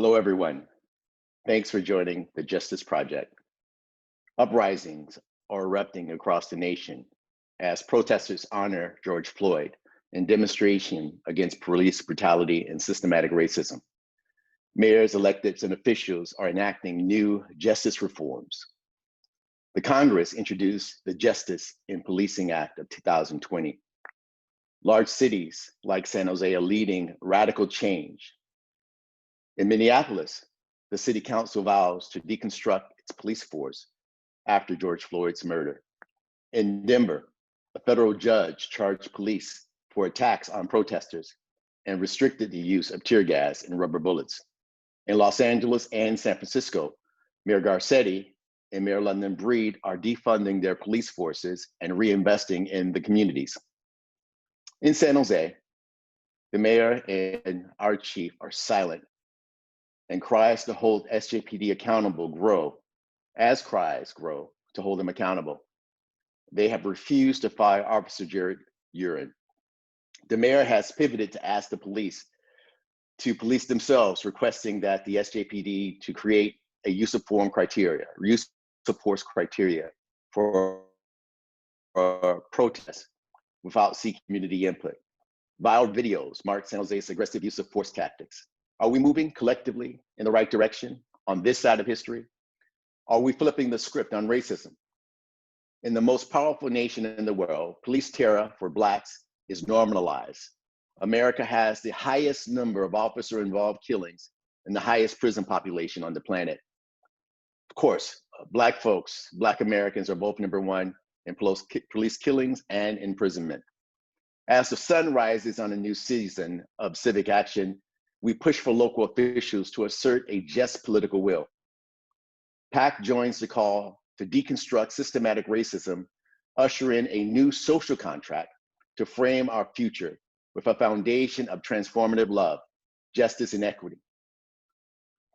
Hello, everyone. Thanks for joining the Justice Project. Uprisings are erupting across the nation as protesters honor George Floyd in demonstration against police brutality and systematic racism. Mayors, electeds, and officials are enacting new justice reforms. The Congress introduced the Justice in Policing Act of 2020. Large cities like San Jose are leading radical change. In Minneapolis, the city council vows to deconstruct its police force after George Floyd's murder. In Denver, a federal judge charged police for attacks on protesters and restricted the use of tear gas and rubber bullets. In Los Angeles and San Francisco, Mayor Garcetti and Mayor London Breed are defunding their police forces and reinvesting in the communities. In San Jose, the mayor and our chief are silent, and cries to hold SJPD accountable grow as cries grow to hold them accountable. They have refused to fire Officer Jared Urine. The mayor has pivoted to ask the police to police themselves, requesting that the SJPD to create a use of force criteria for protests without seeking community input. Viral videos mark San Jose's aggressive use of force tactics. Are we moving collectively in the right direction on this side of history? Are we flipping the script on racism? In the most powerful nation in the world, police terror for Blacks is normalized. America has the highest number of officer-involved killings and the highest prison population on the planet. Of course, Black folks, Black Americans are both number one in police killings and imprisonment. As the sun rises on a new season of civic action, we push for local officials to assert a just political will. PACT joins the call to deconstruct systematic racism, usher in a new social contract to frame our future with a foundation of transformative love, justice, and equity.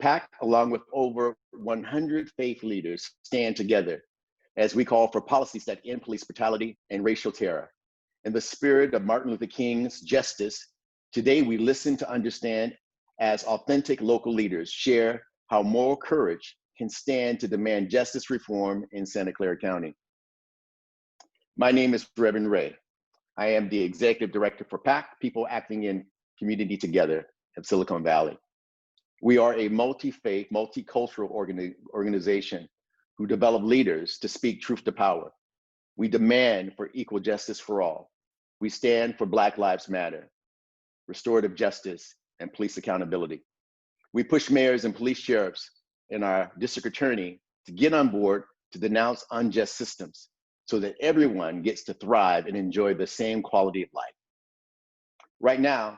PACT, along with over 100 faith leaders, stand together as we call for policies that end police brutality and racial terror. In the spirit of Martin Luther King's justice, today we listen to understand as authentic local leaders share how moral courage can stand to demand justice reform in Santa Clara County. My name is Reverend Ray. I am the Executive Director for PACT, People Acting in Community Together of Silicon Valley. We are a multi-faith, multicultural organization who develop leaders to speak truth to power. We demand for equal justice for all. We stand for Black Lives Matter, restorative justice, and police accountability. We push mayors and police sheriffs and our district attorney to get on board to denounce unjust systems so that everyone gets to thrive and enjoy the same quality of life. Right now,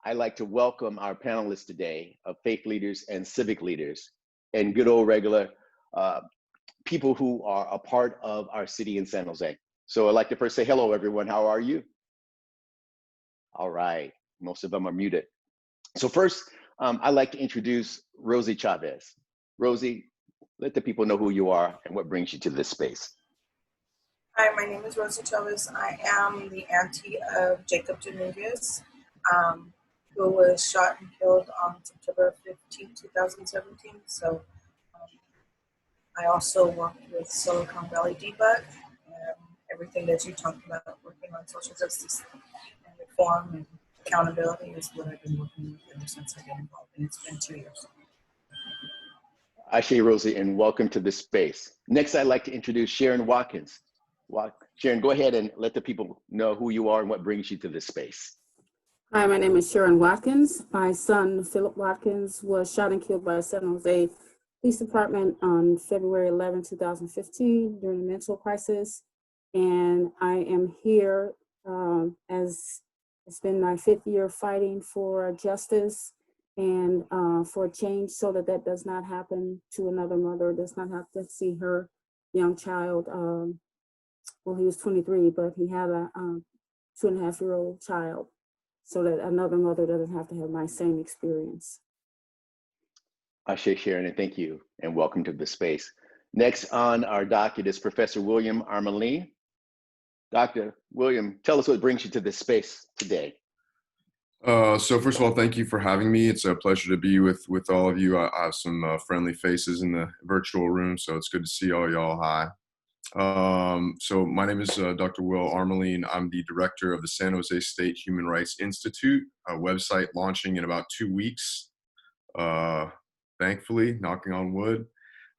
I'd like to welcome our panelists today of faith leaders and civic leaders and good old regular people who are a part of our city in San Jose. So I'd like to first say hello, everyone. How are you? All right, most of them are muted. So first, I'd like to introduce Rosie Chavez. Rosie, let the people know who you are and what brings you to this space. Hi, my name is Rosie Chavez. I am the auntie of Jacob Dominguez, who was shot and killed on September 15, 2017. So I also work with Silicon Valley Debug, and everything that you talked about, working on social justice and reform and accountability is what I've been working with ever since I've been involved, and it's been 2 years. Ashe, Rosie, and welcome to this space. Next, I'd like to introduce Sharon Watkins. Sharon, go ahead and let the people know who you are and what brings you to this space. Hi, my name is Sharon Watkins. My son, Philip Watkins, was shot and killed by San Jose Police Department on February 11, 2015 during a mental crisis. And I am here as it's been my 5th year fighting for justice and for change so that that does not happen to another mother, does not have to see her young child. Well, he was 23, but he had a 2.5-year-old child, so that another mother doesn't have to have my same experience. Ashe, Sharon, and thank you, and welcome to the space. Next on our docket is Professor William Armaline. Dr. William, tell us what brings you to this space today. So first of all, thank you for having me. It's a pleasure to be with all of you. I have some friendly faces in the virtual room, so it's good to see all y'all. Hi. So my name is Dr. Will Armaline. I'm the director of the San Jose State Human Rights Institute, a website launching in about 2 weeks. Thankfully, knocking on wood.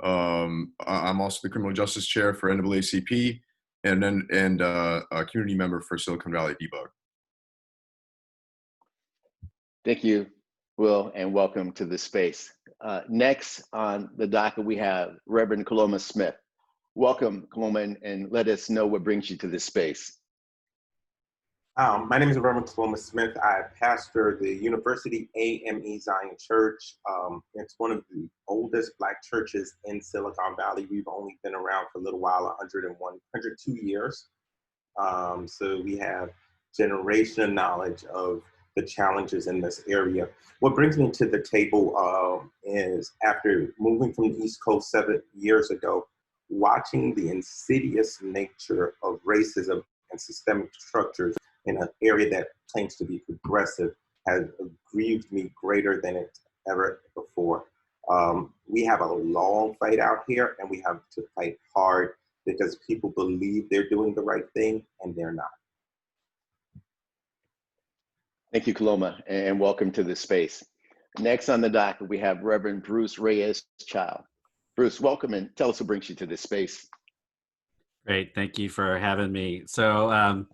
I'm also the criminal justice chair for NAACP and a community member for Silicon Valley Debug. Thank you, Will, and welcome to this space. Next on the docket, we have Reverend Kaloma Smith. Welcome, Kaloma, and let us know what brings you to this space. My name is Reverend Wilma Smith. I pastor the University AME Zion Church. It's one of the oldest Black churches in Silicon Valley. We've only been around for a little while, 102 years. So we have generation knowledge of the challenges in this area. What brings me to the table is after moving from the East Coast 7 years ago, watching the insidious nature of racism and systemic structures in an area that claims to be progressive has grieved me greater than it ever before. We have a long fight out here, and we have to fight hard because people believe they're doing the right thing and they're not. Thank you, Kaloma, and welcome to this space. Next on the docket, we have Reverend Bruce Reyes-Chow. Bruce, welcome, and tell us what brings you to this space. Great, thank you for having me. So I'm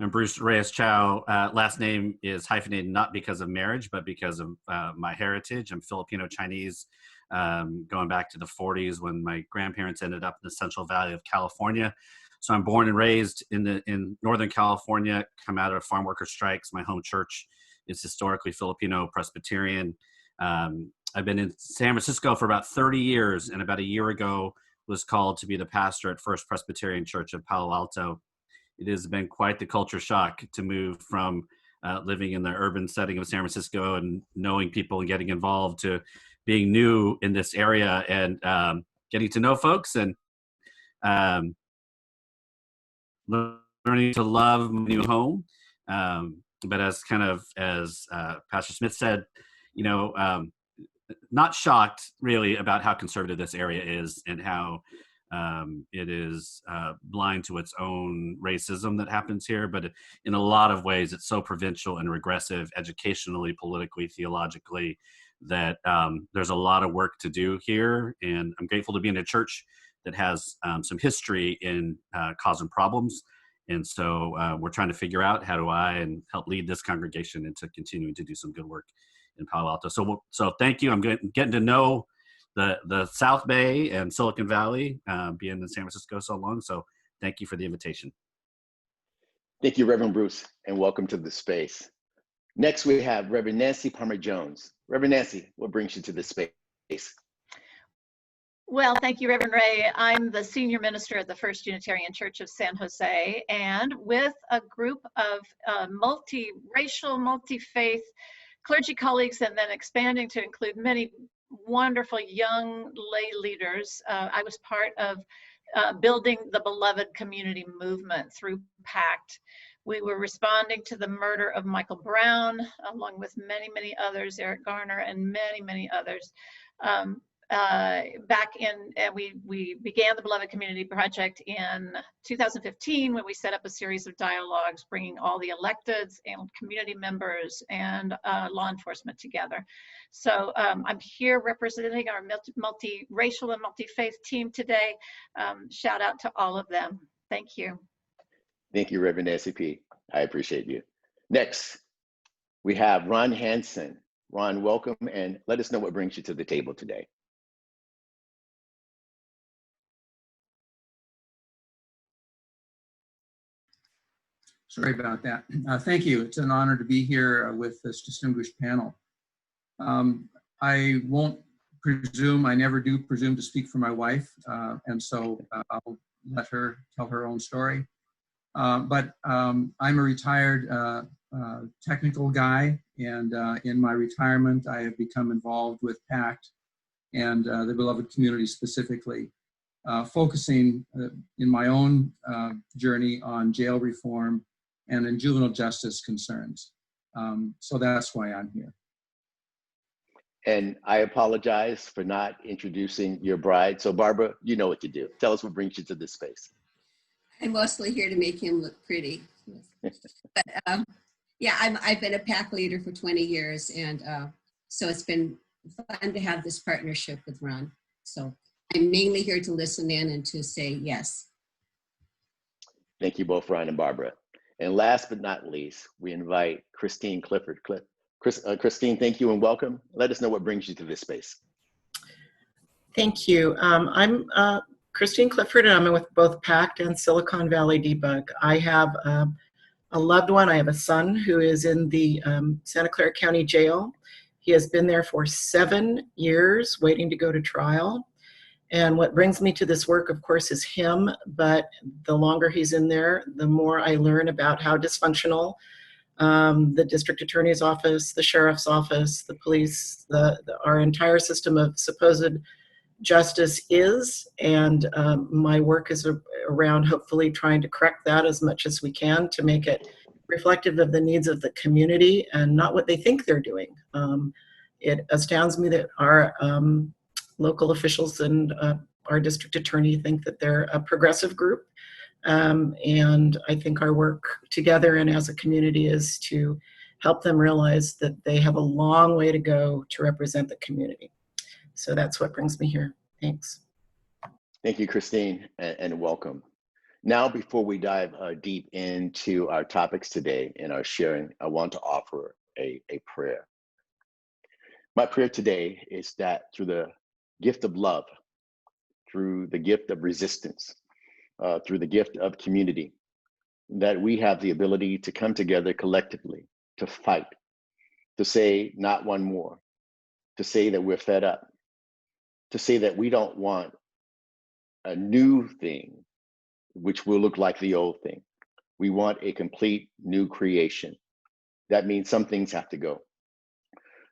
Bruce Reyes-Chow. Last name is hyphenated not because of marriage, but because of my heritage. I'm Filipino-Chinese, going back to the 40s when my grandparents ended up in the Central Valley of California. So I'm born and raised in Northern California, come out of farm worker strikes. My home church is historically Filipino Presbyterian. I've been in San Francisco for about 30 years, and about a year ago was called to be the pastor at First Presbyterian Church of Palo Alto. It has been quite the culture shock to move from living in the urban setting of San Francisco and knowing people and getting involved to being new in this area and getting to know folks and learning to love my new home. But as Pastor Smith said, not shocked really about how conservative this area is and how it is blind to its own racism that happens here. But in a lot of ways, it's so provincial and regressive educationally, politically, theologically, that there's a lot of work to do here. And I'm grateful to be in a church that has some history in causing problems. And so we're trying to figure out how do I help lead this congregation into continuing to do some good work in Palo Alto. So thank you. I'm getting to know the South Bay and Silicon Valley, being in San Francisco so long. So thank you for the invitation. Thank you, Reverend Bruce, and welcome to the space. Next, we have Reverend Nancy Palmer-Jones. Reverend Nancy, what brings you to this space? Well, thank you, Reverend Ray. I'm the senior minister at the First Unitarian Church of San Jose, and with a group of multi-racial, multi-faith clergy colleagues, and then expanding to include many wonderful young lay leaders. I was part of building the Beloved Community Movement through PACT. We were responding to the murder of Michael Brown, along with many, many others, Eric Garner, and many, many others. We began the Beloved Community Project in 2015 when we set up a series of dialogues bringing all the electeds and community members and law enforcement together. So I'm here representing our multiracial and multi-faith team today. Shout out to all of them. Thank you. Thank you, Reverend Nancy P. I appreciate you. Next, we have Ron Hansen. Ron, welcome, and let us know what brings you to the table today. Sorry about that. Thank you. It's an honor to be here with this distinguished panel. I won't presume, I never do presume to speak for my wife, and so I'll let her tell her own story. But I'm a retired technical guy, and in my retirement, I have become involved with PACT and the Beloved Community specifically, focusing in my own journey on jail reform and in juvenile justice concerns. So that's why I'm here. And I apologize for not introducing your bride. So Barbara, you know what to do. Tell us what brings you to this space. I'm mostly here to make him look pretty. But yeah, I've been a PACT leader for 20 years. And so it's been fun to have this partnership with Ron. So I'm mainly here to listen in and to say yes. Thank you both, Ryan and Barbara. And last but not least, we invite Christine Clifford. Christine, thank you and welcome. Let us know what brings you to this space. Thank you. I'm Christine Clifford, and I'm with both PACT and Silicon Valley Debug. I have a loved one. I have a son who is in the Santa Clara County Jail. He has been there for 7 years waiting to go to trial. And what brings me to this work, of course, is him, but the longer he's in there, the more I learn about how dysfunctional the district attorney's office, the sheriff's office, the police, our entire system of supposed justice is. And my work is around hopefully trying to correct that as much as we can to make it reflective of the needs of the community and not what they think they're doing. It astounds me that our local officials and our district attorney think that they're a progressive group. And I think our work together and as a community is to help them realize that they have a long way to go to represent the community. So that's what brings me here. Thanks. Thank you, Christine, and welcome. Now, before we dive deep into our topics today and our sharing, I want to offer a prayer. My prayer today is that through the gift of love, through the gift of resistance, through the gift of community, that we have the ability to come together collectively, to fight, to say not one more, to say that we're fed up, to say that we don't want a new thing, which will look like the old thing. We want a complete new creation. That means some things have to go.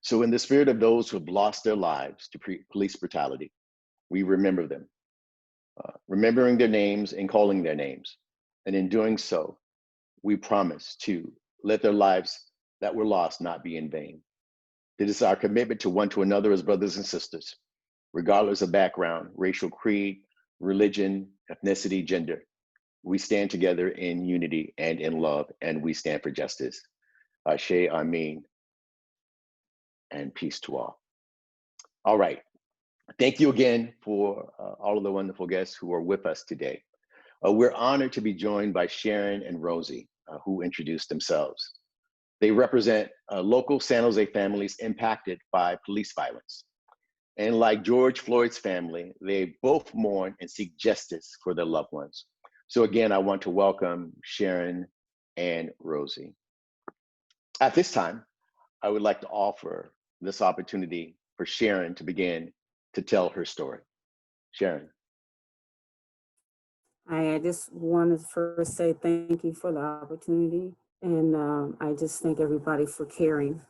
So in the spirit of those who have lost their lives to police brutality, we remember them, remembering their names and calling their names. And in doing so, we promise to let their lives that were lost not be in vain. It is our commitment to one to another as brothers and sisters, regardless of background, racial creed, religion, ethnicity, gender. We stand together in unity and in love, and we stand for justice. Ashe, Amin, and peace to all. All right. Thank you again for all of the wonderful guests who are with us today. We're honored to be joined by Sharon and Rosie, who introduced themselves. They represent local San Jose families impacted by police violence. And like George Floyd's family, they both mourn and seek justice for their loved ones. So again, I want to welcome Sharon and Rosie. At this time, I would like to offer this opportunity for Sharon to begin to tell her story. Sharon. I just wanted to first say thank you for the opportunity. And I just thank everybody for caring.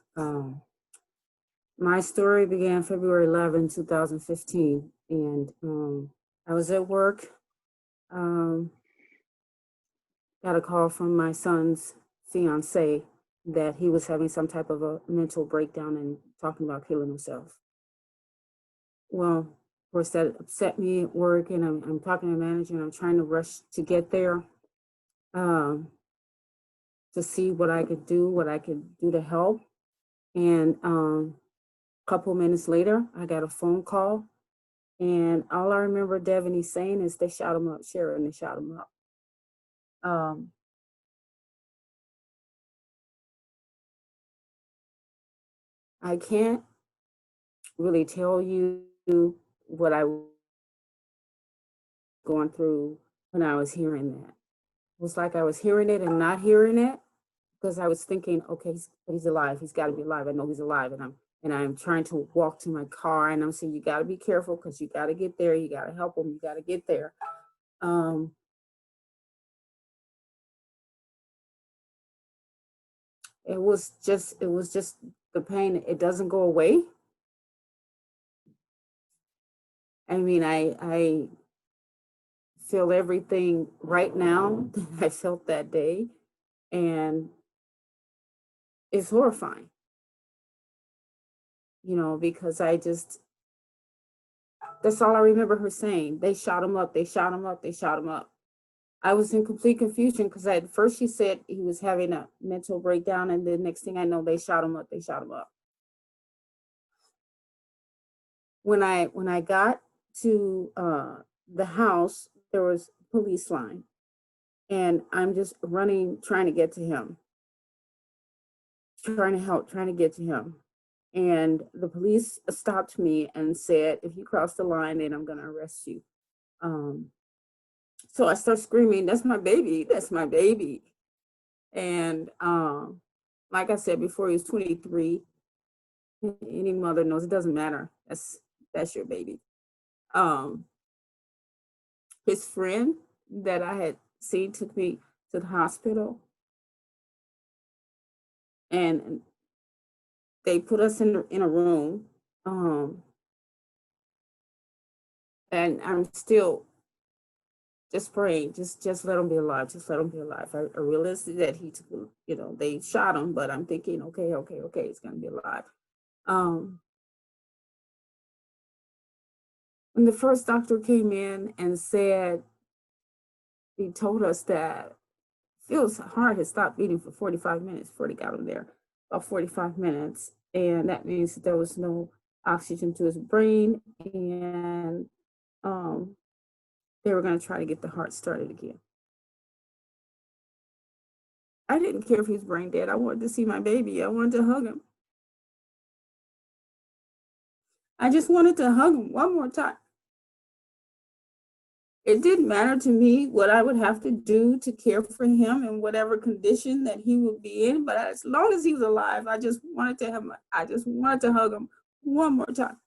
My story began February 11, 2015. And I was at work, got a call from my son's fiance that he was having some type of a mental breakdown and talking about killing himself. Well, of course, that upset me at work, and I'm talking to the manager, and I'm trying to rush to get there to see what I could do to help. And a couple minutes later, I got a phone call, and all I remember Devaney saying is they shot him up, Sharon, they shot him up. I can't really tell you what I was going through when I was hearing that. It was like I was hearing it and not hearing it, because I was thinking, okay, he's alive. He's got to be alive. I know he's alive. And I'm trying to walk to my car, and I'm saying, you got to be careful, because you got to get there. You got to help him. You got to get there. It was just the pain. It doesn't go away. I mean, I feel everything right now that I felt that day. And is horrifying, you know, because that's all I remember her saying. They shot him up, they shot him up, they shot him up. I was in complete confusion because at first she said he was having a mental breakdown, and the next thing I know, they shot him up, they shot him up. When I got to the house, there was a police line, and I'm just running, trying to get to him, trying to help, trying to get to him. And the police stopped me and said, if you cross the line, then I'm going to arrest you. So I start screaming, that's my baby, that's my baby. And like I said before, he was 23. Any mother knows it doesn't matter. That's your baby. His friend that I had seen took me to the hospital, and they put us in a room. And I'm still just praying, just let him be alive, just let him be alive. I realized that he took, you know, they shot him, but I'm thinking, okay, he's gonna be alive. When the first doctor came in and said, he told us that Phil's heart had stopped beating for 45 minutes before they got him there, about 45 minutes. And that means that there was no oxygen to his brain, and they were going to try to get the heart started again. I didn't care if he was brain dead. I wanted to see my baby. I wanted to hug him. I just wanted to hug him one more time. It didn't matter to me what I would have to do to care for him in whatever condition that he would be in, but as long as he was alive, I just wanted to hug him one more time.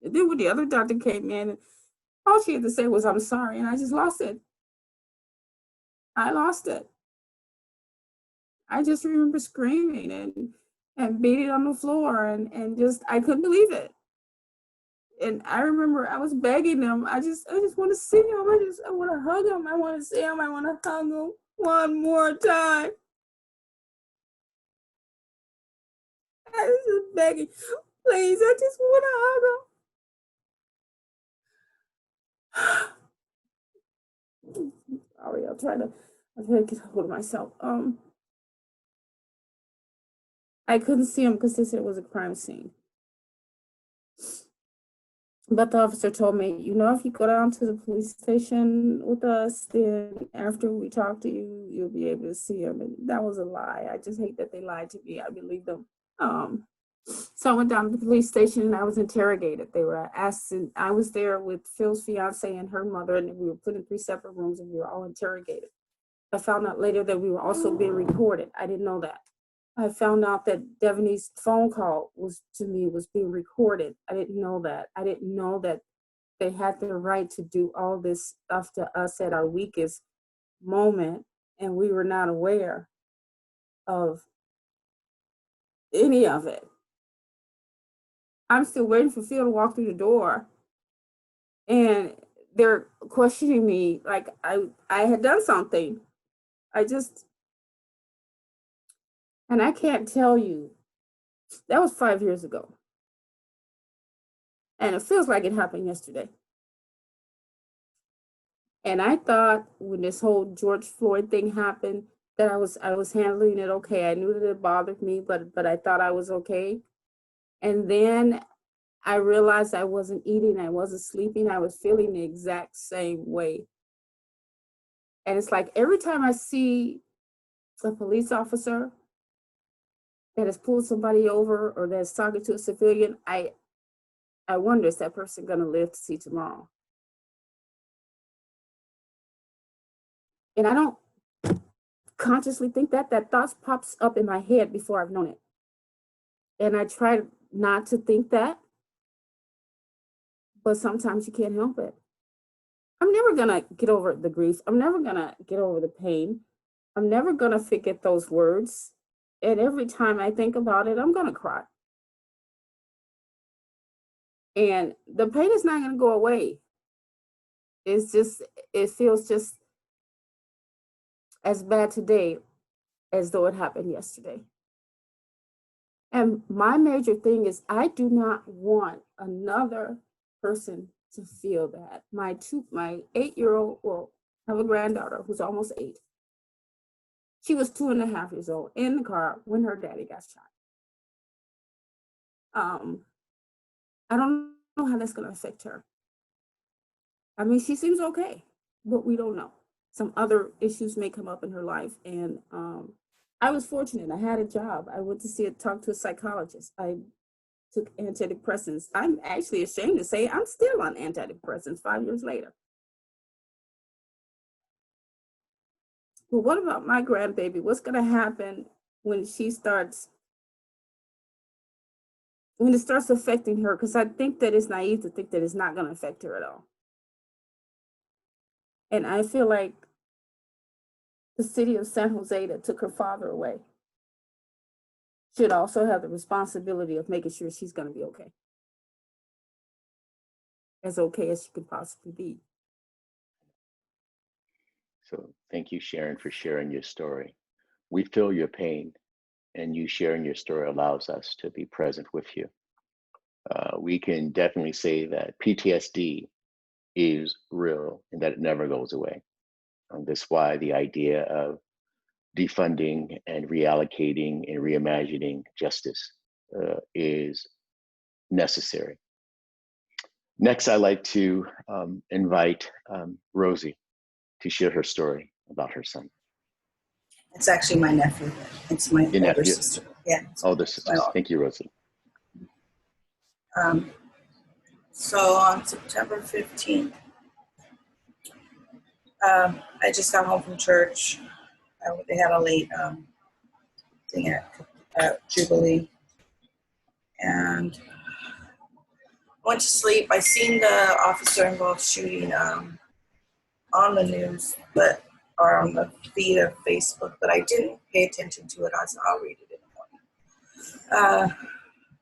And then when the other doctor came in, all she had to say was, I'm sorry, and I just lost it. I lost it. I just remember screaming and beating on the floor and just, I couldn't believe it. And I remember I was begging them. I just want to see him. I want to hug him. I want to see him. I want to hug him one more time. I was just begging, please, I just want to hug him. Sorry, I'll try to get hold of myself. I couldn't see him because they said it was a crime scene. But the officer told me, you know, if you go down to the police station with us, then after we talk to you, you'll be able to see him. And that was a lie. I just hate that they lied to me. I believe them. So I went down to the police station and I was interrogated. They were asking, I was there with Phil's fiance and her mother, and we were put in 3 separate rooms and we were all interrogated. I found out later that we were also being recorded. I didn't know that. I found out that Devaney's phone call was being recorded. I didn't know that. I didn't know that they had the right to do all this stuff to us at our weakest moment, and we were not aware of any of it. I'm still waiting for Phil to walk through the door, and they're questioning me like I had done something. And I can't tell you, that was 5 years ago. And it feels like it happened yesterday. And I thought when this whole George Floyd thing happened, that I was handling it okay. I knew that it bothered me, but I thought I was okay. And then I realized I wasn't eating, I wasn't sleeping, I was feeling the exact same way. And it's like every time I see a police officer that has pulled somebody over or that's talking to a civilian, I wonder, is that person gonna live to see tomorrow? And I don't consciously think that thought pops up in my head before I've known it. And I try not to think that, but sometimes you can't help it. I'm never gonna get over the grief. I'm never gonna get over the pain. I'm never gonna forget those words. And every time I think about it, I'm gonna cry. And the pain is not gonna go away. It's just, it feels just as bad today as though it happened yesterday. And my major thing is I do not want another person to feel that. My 8-year-old, well, I have a granddaughter who's almost 8. She was 2.5 years old in the car when her daddy got shot. I don't know how that's gonna affect her. I mean, she seems okay, but we don't know. Some other issues may come up in her life. And I was fortunate. I had a job. I went to talk to a psychologist. I took antidepressants. I'm actually ashamed to say I'm still on antidepressants 5 years later. But what about my grandbaby? What's gonna happen when it starts affecting her? Because I think that it's naive to think that it's not gonna affect her at all. And I feel like the city of San Jose that took her father away should also have the responsibility of making sure she's gonna be okay. As okay as she could possibly be. So thank you, Sharon, for sharing your story. We feel your pain, and you sharing your story allows us to be present with you. We can definitely say that PTSD is real and that it never goes away. That's why the idea of defunding and reallocating and reimagining justice is necessary. Next, I'd like to invite Rosie to share her story about her son. It's actually my nephew. It's my Your older nephew? sister. Yeah. Older sisters. Thank you, Rosie. So on September 15th, I just got home from church. They had a late thing at Jubilee. And went to sleep. I seen the officer involved shooting on the news, or on the feed of Facebook, but I didn't pay attention to it. I said, I'll read it in the morning.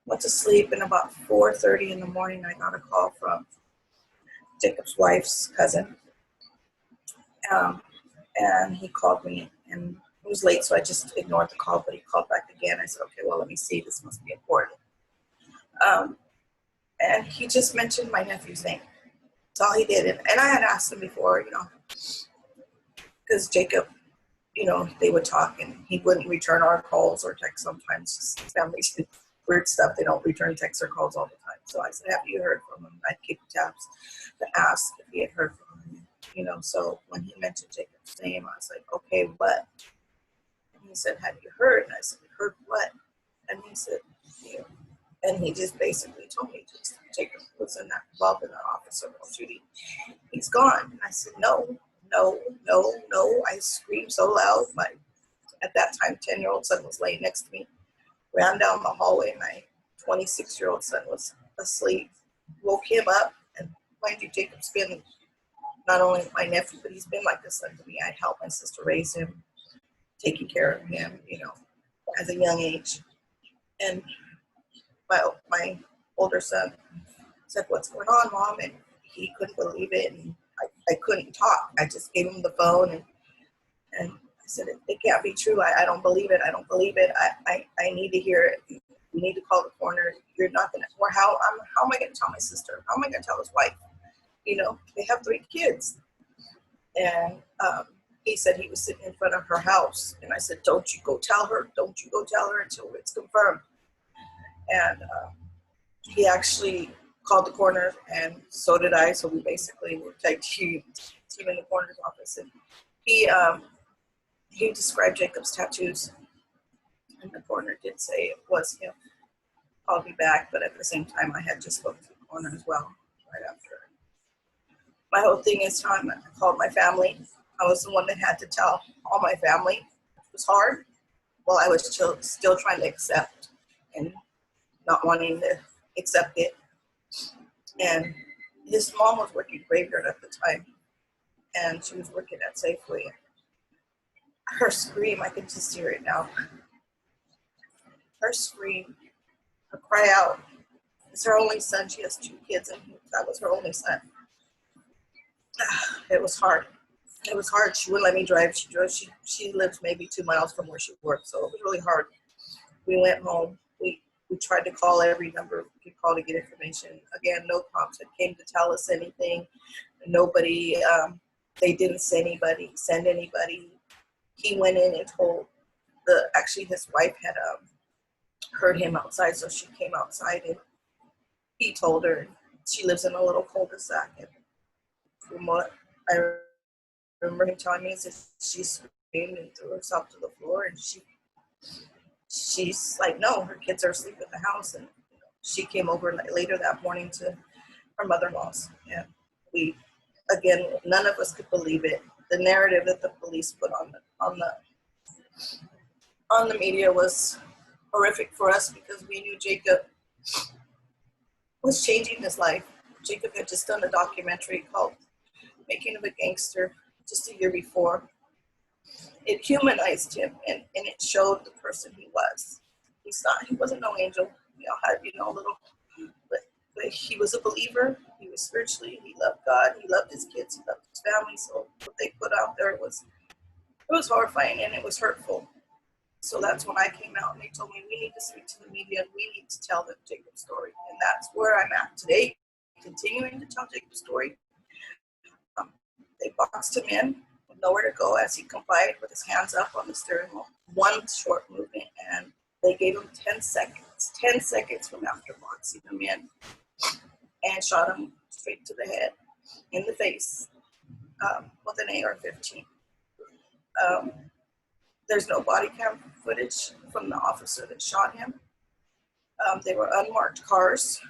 Went to sleep, and about 4:30 in the morning, I got a call from Jacob's wife's cousin. And he called me, and it was late, so I just ignored the call, but he called back again. I said, okay, well, let me see. This must be important. And he just mentioned my nephew's name. That's all he did. And I had asked him before, because Jacob, they would talk, and he wouldn't return our calls or texts sometimes. Just families do weird stuff. They don't return texts or calls all the time. So I said, have you heard from him? I'd keep tabs to ask if he had heard from him. So when he mentioned Jacob's name, I was like, okay, what? And he said, have you heard? And I said, heard what? And he said, and he just basically told me Jacob was involved in that officer shooting. He's gone. And I said, no. I screamed so loud. My, at that time, 10-year-old son was laying next to me. Ran down the hallway. My 26-year-old son was asleep. Woke him up. And mind you, Jacob's been not only my nephew, but he's been like a son to me. I helped my sister raise him, taking care of him, as a young age. And my older son said, what's going on, Mom? And he couldn't believe it. And I couldn't talk. I just gave him the phone, and I said, it can't be true. I don't believe it. I don't believe it. I need to hear it. You need to call the coroner. You're not going to, or how am I going to tell my sister? How am I going to tell his wife? They have 3 kids. And he said he was sitting in front of her house. And I said, don't you go tell her. Don't you go tell her until it's confirmed. And he actually called the coroner, and so did I. So we basically were tag team in the coroner's office. And he described Jacob's tattoos. And the coroner did say it was him. I'll be back. But at the same time, I had just spoken to the coroner as well right after. My whole thing is time I called my family. I was the one that had to tell all my family. It was hard. Well, I was still trying to accept and not wanting to accept it. And his mom was working graveyard at the time, and she was working at Safeway. Her scream, I can just hear it now. Her scream, her cry out. It's her only son. She has 2 kids, and that was her only son. It was hard. It was hard. She wouldn't let me drive. She lives maybe 2 miles from where she worked, so it was really hard. We went home. We We tried to call every number we could call to get information. Again, no cops had came to tell us anything. Nobody, they didn't send anybody. He went in and told actually his wife had heard him outside, so she came outside and he told her. She lives in a little cul-de-sac, and from what I remember him telling me is that she screamed and threw herself to the floor, and she's like, no, her kids are asleep in the house, and she came over later that morning to her mother-in-law's, and we, again, none of us could believe it. The narrative that the police put on the media was horrific for us because we knew Jacob was changing his life. Jacob had just done a documentary called Making of a Gangster just a year before. It humanized him and it showed the person he was. He wasn't no angel. We all had, little, but he was a believer. He was spiritually, he loved God, he loved his kids, he loved his family. So what they put out there was horrifying and it was hurtful. So that's when I came out and they told me we need to speak to the media and we need to tell them Jacob's story. And that's where I'm at today, continuing to tell Jacob's story. They boxed him in with nowhere to go as he complied with his hands up on the steering wheel. One short movement and they gave him 10 seconds from after boxing him in and shot him straight to the head, in the face, with an AR-15. There's no body cam footage from the officer that shot him. They were unmarked cars.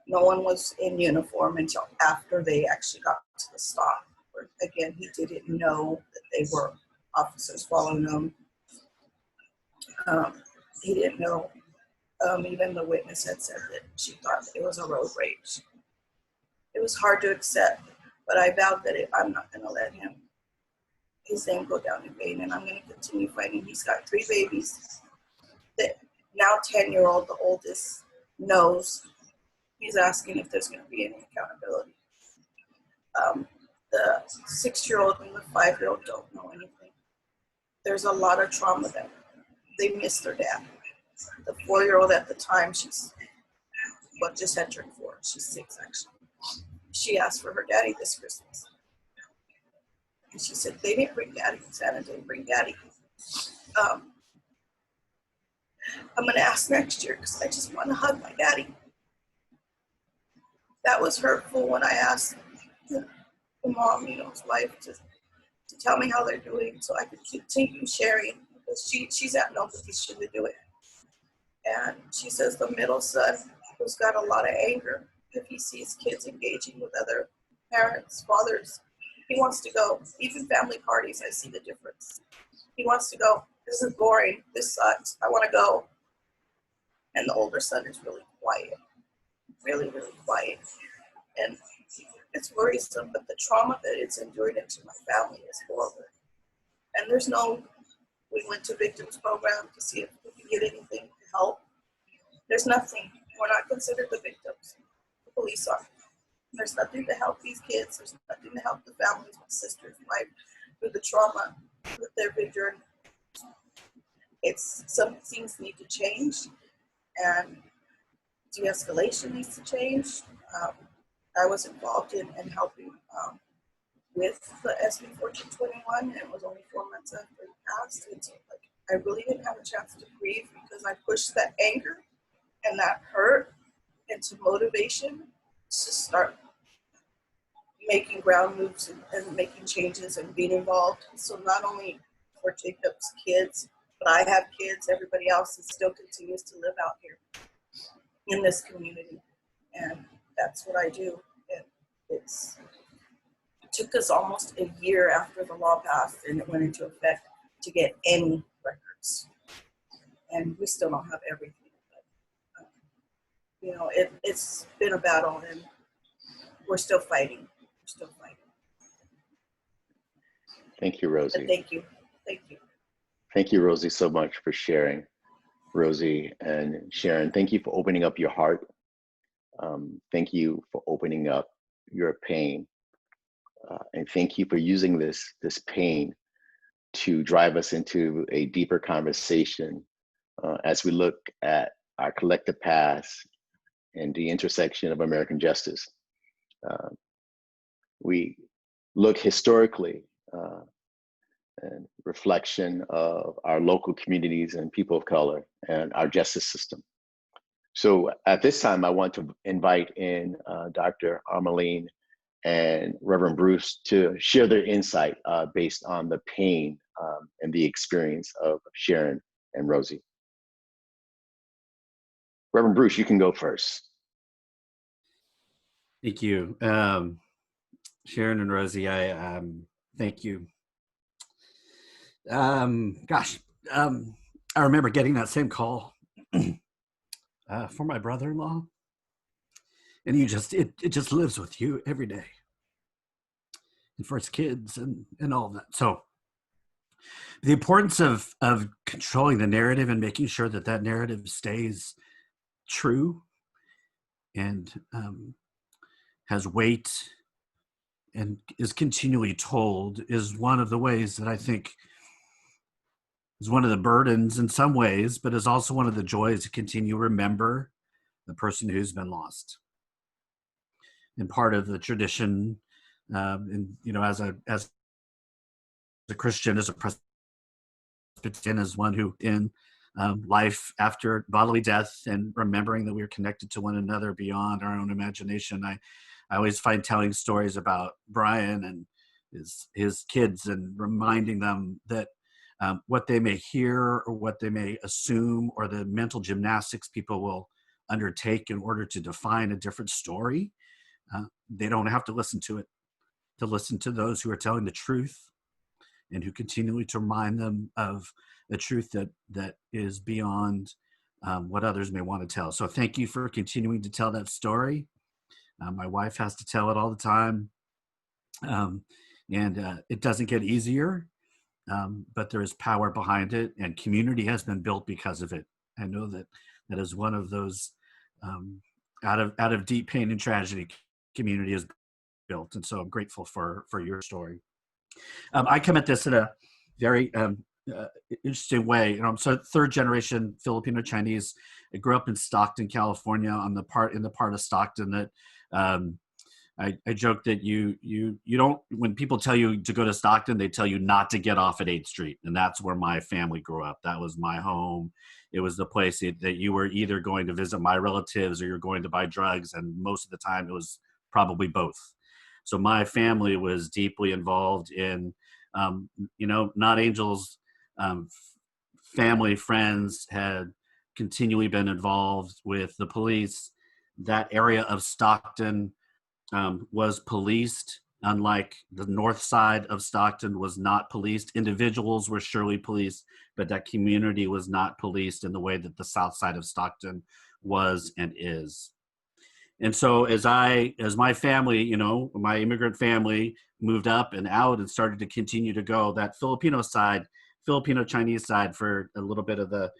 No one was in uniform until after they actually got to the stop. Where, again, he didn't know that they were officers following him. He didn't know. Even the witness had said that she thought that it was a road rage. It was hard to accept, but I vowed that I'm not going to let his name go down in vain, and I'm going to continue fighting. He's got 3 babies. That now 10-year-old, the oldest, knows. He's asking if there's going to be any accountability. The 6-year-old and the 5-year-old don't know anything. There's a lot of trauma there. They miss their dad. The 4-year-old at the time, she's just had turned 4. She's 6 actually. She asked for her daddy this Christmas. And she said, they didn't bring daddy. Santa didn't bring daddy. I'm going to ask next year because I just want to hug my daddy. That was hurtful when I asked the mom, his wife, to tell me how they're doing so I could continue sharing because she's at no position to do it. And she says the middle son, who's got a lot of anger, if he sees kids engaging with other parents, fathers, he wants to go. Even family parties, I see the difference. He wants to go. This is boring. This sucks. I want to go. And the older son is really quiet. Really, really quiet. And it's worrisome, but the trauma that it's endured into my family is horrible. And we went to victims program to see if we could get anything to help. There's nothing. We're not considered the victims. The police are. There's nothing to help these kids. There's nothing to help the families, my sister's wife, through the trauma that they've endured. Some things need to change, and de-escalation needs to change. I was involved in helping with the SB 1421, and it was only 4 months after it passed. And so, I really didn't have a chance to grieve because I pushed that anger and that hurt into motivation to start making ground moves and making changes and being involved. So not only for Jacob's kids, but I have kids, everybody else that still continues to live out here in this community. And that's what I do. And it took us almost a year after the law passed and it went into effect to get any records. And we still don't have everything. But, it's been a battle and we're still fighting. We're still fighting. Thank you, Rosie. But thank you. Thank you. Thank you, Rosie, so much for sharing. Rosie and Sharon, thank you for opening up your heart. Thank you for opening up your pain. And thank you for using this pain to drive us into a deeper conversation as we look at our collective past, and the intersection of American justice. We look historically and reflection of our local communities and people of color and our justice system. So at this time, I want to invite in Dr. Armaline and Reverend Bruce to share their insight based on the pain and the experience of Sharon and Rosie. Reverend Bruce, you can go first. Thank you. Sharon and Rosie, I thank you. Gosh, I remember getting that same call for my brother-in-law, and it just lives with you every day, and for his kids and all of that. So the importance of controlling the narrative and making sure that that narrative stays true and has weight and is continually told is one of the ways that I think is one of the burdens in some ways, but is also one of the joys to continue to remember the person who's been lost. And part of the tradition, and as a Christian, as a Presbyterian, as one who in life after bodily death and remembering that we are connected to one another beyond our own imagination, I always find telling stories about Brian and his kids and reminding them that what they may hear or what they may assume or the mental gymnastics people will undertake in order to define a different story, they don't have to listen to it, to listen to those who are telling the truth and who continually to remind them of the truth that is beyond what others may want to tell. So thank you for continuing to tell that story. My wife has to tell it all the time. And it doesn't get easier, but there is power behind it, and community has been built because of it. I know that is one of those out of deep pain and tragedy, community is built. And so I'm grateful for your story. I come at this in a very interesting way. So third generation Filipino Chinese. I grew up in Stockton, California, in the part of Stockton that I joke that you don't, when people tell you to go to Stockton, they tell you not to get off at 8th Street. And that's where my family grew up. That was my home. It was the place that you were either going to visit my relatives or you're going to buy drugs. And most of the time it was probably both. So my family was deeply involved in, Not Angels, family, friends had continually been involved with the police. That area of Stockton was policed, unlike the north side of Stockton was not policed. Individuals were surely policed, but that community was not policed in the way that the south side of Stockton was and is. And so as my family, my immigrant family moved up and out and started to continue to go, that Filipino Chinese side for a little bit of the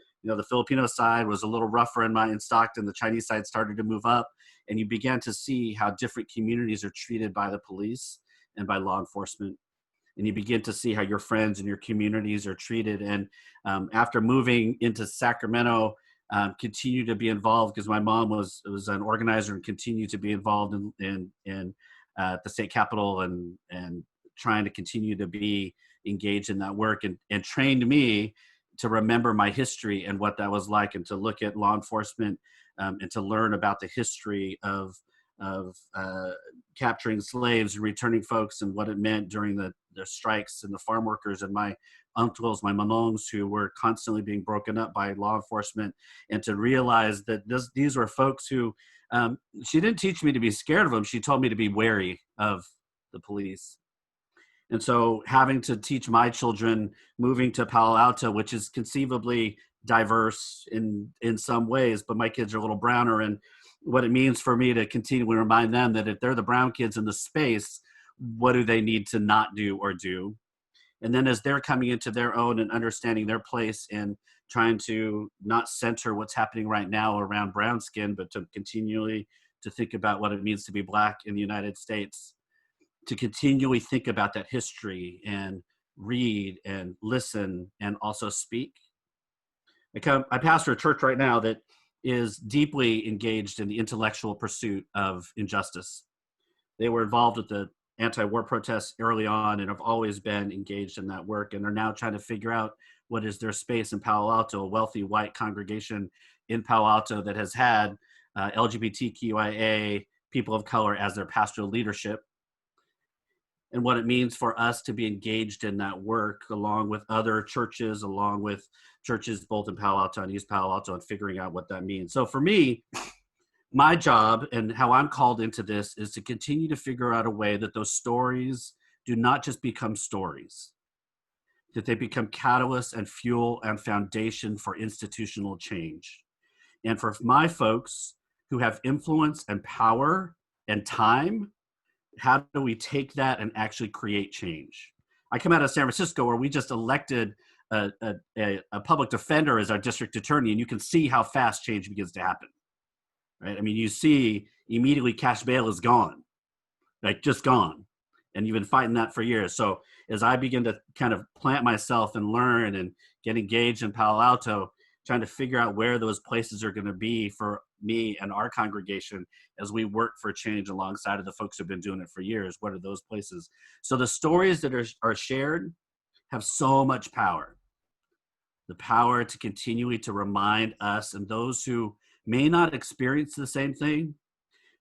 Filipino side was a little rougher in Stockton. The Chinese side started to move up, and you began to see how different communities are treated by the police and by law enforcement. And you begin to see how your friends and your communities are treated. And after moving into Sacramento, continue to be involved because my mom was an organizer and continued to be involved in the state capitol and trying to continue to be engaged in that work and trained me to remember my history and what that was like, and to look at law enforcement and to learn about the history of capturing slaves and returning folks and what it meant during the strikes and the farm workers and my uncles, my manongs, who were constantly being broken up by law enforcement, and to realize that these were folks who, she didn't teach me to be scared of them. She told me to be wary of the police. And so having to teach my children, moving to Palo Alto, which is conceivably diverse in some ways, but my kids are a little browner, and what it means for me to continue to remind them that if they're the brown kids in the space, what do they need to not do or do? And then as they're coming into their own and understanding their place and trying to not center what's happening right now around brown skin, but to continually to think about what it means to be Black in the United States, to continually think about that history and read and listen and also speak. I pastor a church right now that is deeply engaged in the intellectual pursuit of injustice. They were involved with the anti-war protests early on and have always been engaged in that work, and are now trying to figure out what is their space in Palo Alto, a wealthy white congregation in Palo Alto that has had LGBTQIA, people of color as their pastoral leadership, and what it means for us to be engaged in that work along with other churches, along with churches both in Palo Alto and East Palo Alto, and figuring out what that means. So for me, my job and how I'm called into this is to continue to figure out a way that those stories do not just become stories, that they become catalysts and fuel and foundation for institutional change. And for my folks who have influence and power and time, how do we take that and actually create change? I come out of San Francisco where we just elected a public defender as our district attorney, and you can see how fast change begins to happen. Right? I mean, you see immediately cash bail is gone, like just gone. And you've been fighting that for years. So as I begin to kind of plant myself and learn and get engaged in Palo Alto, trying to figure out where those places are going to be for me and our congregation as we work for change alongside of the folks who've been doing it for years, what are those places? So the stories that are shared have so much power. The power to continually to remind us and those who may not experience the same thing,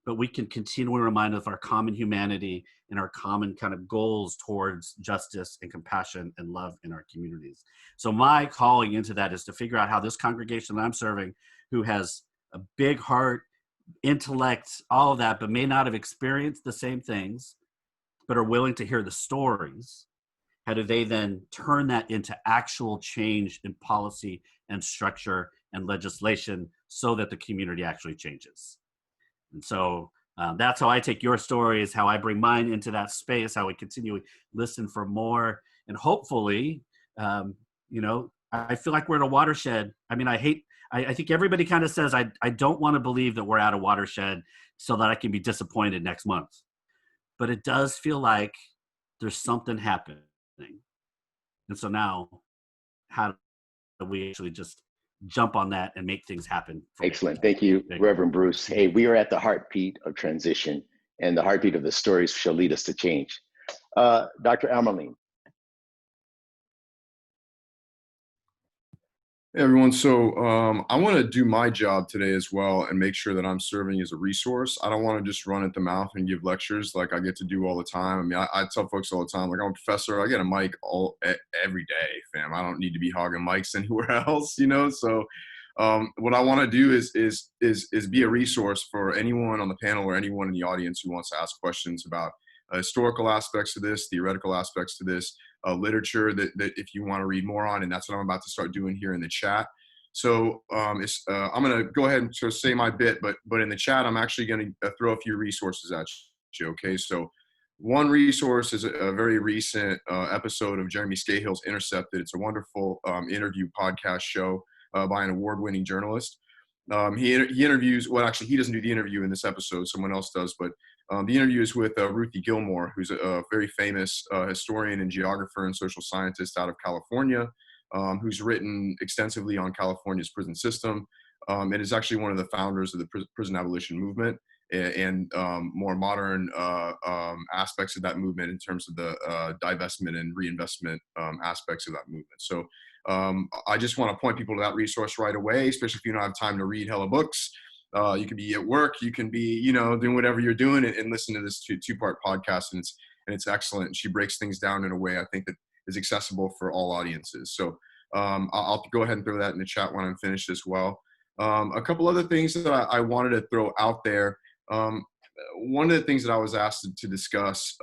but we can continually remind of our common humanity and our common kind of goals towards justice and compassion and love in our communities. So my calling into that is to figure out how this congregation that I'm serving, who has a big heart, intellect, all of that, but may not have experienced the same things, but are willing to hear the stories, how do they then turn that into actual change in policy and structure and legislation so that the community actually changes? And so that's how I take your stories, how I bring mine into that space, how we continually listen for more. And hopefully, I feel like we're at a watershed. I mean, I think everybody kind of says, I don't want to believe that we're at a watershed so that I can be disappointed next month. But it does feel like there's something happening. And so now, how do we actually just jump on that and make things happen? Excellent. Thank you, Reverend Bruce. Hey, we are at the heartbeat of transition, and the heartbeat of the stories shall lead us to change. Dr. Armaline. Hey everyone, so I want to do my job today as well and make sure that I'm serving as a resource. I don't want to just run at the mouth and give lectures like I get to do all the time. I mean, I tell folks all the time, like, I'm a professor, I get a mic every day, fam. I don't need to be hogging mics anywhere else, So what I want to do is be a resource for anyone on the panel or anyone in the audience who wants to ask questions about historical aspects of this, theoretical aspects to this, literature that if you want to read more on, and that's what I'm about to start doing here in the chat. So I'm going to go ahead and sort of say my bit, but in the chat, I'm actually going to throw a few resources at you, okay? So one resource is a very recent episode of Jeremy Scahill's Intercepted. It's a wonderful interview podcast show by an award-winning journalist. He interviews, well, actually, he doesn't do the interview in this episode, someone else does, but the interview is with Ruthie Gilmore, who's a very famous historian and geographer and social scientist out of California, who's written extensively on California's prison system, and is actually one of the founders of the prison abolition movement and more modern aspects of that movement in terms of the divestment and reinvestment aspects of that movement. So I just want to point people to that resource right away, especially if you don't have time to read hella books. You can be at work, you can be, doing whatever you're doing and listen to this two-part podcast, and it's excellent. And she breaks things down in a way I think that is accessible for all audiences. So I'll go ahead and throw that in the chat when I'm finished as well. A couple other things that I wanted to throw out there. One of the things that I was asked to discuss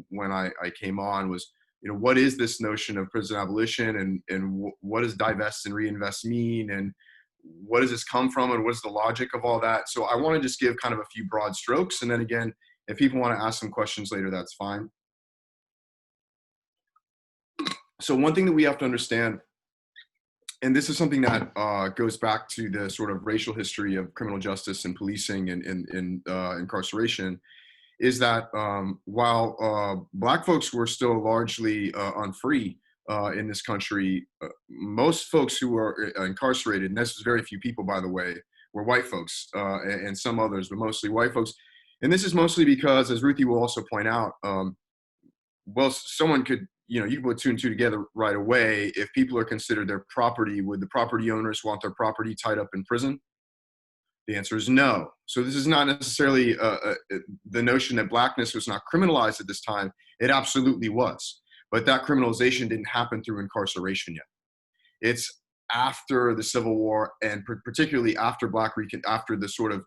when I came on was, what is this notion of prison abolition and what does divest and reinvest mean, and what does this come from, and what's the logic of all that? So I want to just give kind of a few broad strokes, and then again, if people want to ask some questions later, that's fine. So one thing that we have to understand, and this is something that goes back to the sort of racial history of criminal justice and policing and incarceration, is that while Black folks were still largely unfree in this country, most folks who are incarcerated, and this is very few people, by the way, were white folks and some others, but mostly white folks. And this is mostly because, as Ruthie will also point out, well, someone could, you can put two and two together right away. If people are considered their property, would the property owners want their property tied up in prison? The answer is no. So this is not necessarily the notion that blackness was not criminalized at this time. It absolutely was. But that criminalization didn't happen through incarceration yet. It's after the Civil War, and particularly after after the sort of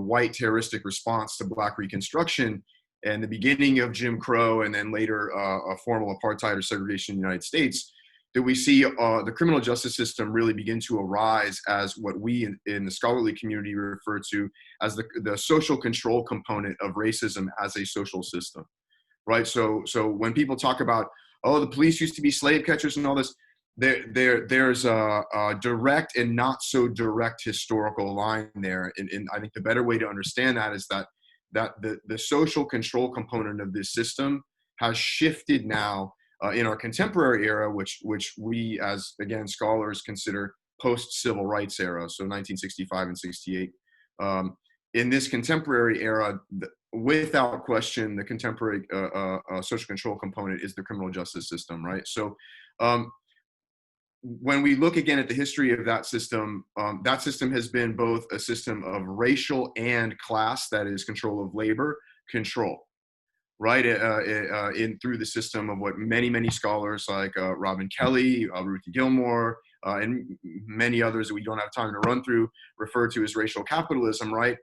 white terroristic response to Black Reconstruction and the beginning of Jim Crow, and then later a formal apartheid or segregation in the United States, that we see the criminal justice system really begin to arise as what we in the scholarly community refer to as the social control component of racism as a social system, right? So when people talk about, oh, the police used to be slave catchers and all this, there's a direct and not so direct historical line there. And I think the better way to understand that is that the social control component of this system has shifted now in our contemporary era, which we as, again, scholars consider post-civil rights era, so 1965 and 68. In this contemporary era, without question, the contemporary social control component is the criminal justice system, right? So when we look again at the history of that system has been both a system of racial and class, that is control of labor, control, right? Through the system of what many scholars like Robin Kelly, Ruthie Gilmore, and many others that we don't have time to run through refer to as racial capitalism, right?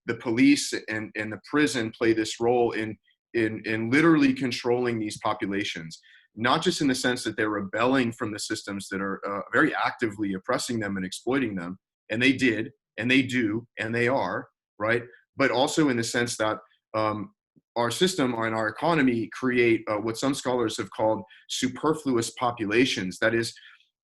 The police and the prison play this role in literally controlling these populations, not just in the sense that they're rebelling from the systems that are very actively oppressing them and exploiting them, and they did, and they do, and they are, right? But also in the sense that our system and our economy create what some scholars have called superfluous populations. That is,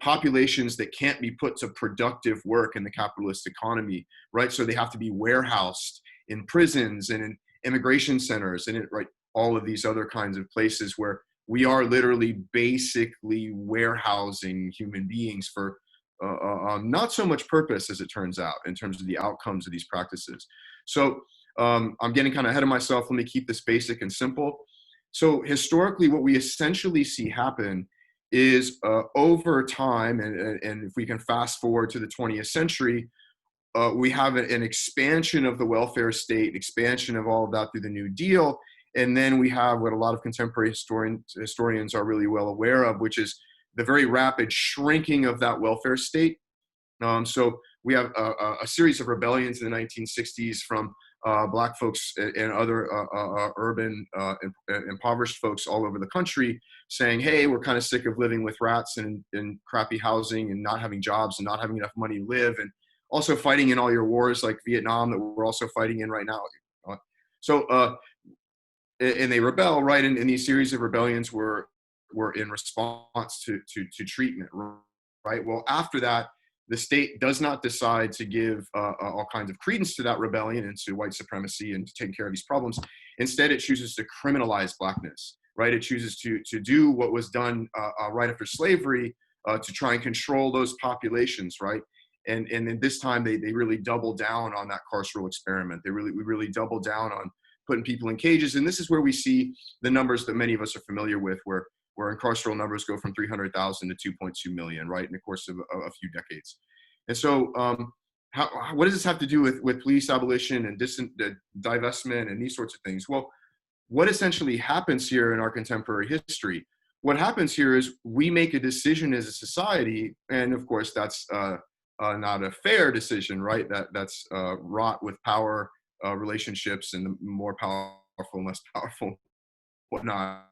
populations that can't be put to productive work in the capitalist economy, right? So they have to be warehoused in prisons and in immigration centers and all of these other kinds of places where we are literally basically warehousing human beings for not so much purpose, as it turns out, in terms of the outcomes of these practices. So I'm getting kind of ahead of myself. Let me keep this basic and simple. So historically, what we essentially see happen is over time, and if we can fast forward to the 20th century, we have an expansion of the welfare state, expansion of all of that through the New Deal. And then we have what a lot of contemporary historians are really well aware of, which is the very rapid shrinking of that welfare state. So we have a series of rebellions in the 1960s from Black folks and other urban impoverished folks all over the country saying, hey, we're kind of sick of living with rats and crappy housing and not having jobs and not having enough money to live, and also fighting in all your wars like Vietnam that we're also fighting in right now. And they rebel, right? And these series of rebellions were in response to treatment, right? Well, after that, the state does not decide to give all kinds of credence to that rebellion and to white supremacy and to taking care of these problems. Instead, it chooses to criminalize Blackness, right? It chooses to do what was done right after slavery to try and control those populations, right? And then this time they really double down on that carceral experiment. We really double down on putting people in cages. And this is where we see the numbers that many of us are familiar with, where carceral numbers go from 300,000 to 2.2 million, right, in the course of a few decades. And so what does this have to do with police abolition and divestment and these sorts of things? Well, what essentially happens here in our contemporary history? What happens here is we make a decision as a society, and of course that's not a fair decision, right? That's wrought with power relationships, and the more powerful and less powerful, whatnot.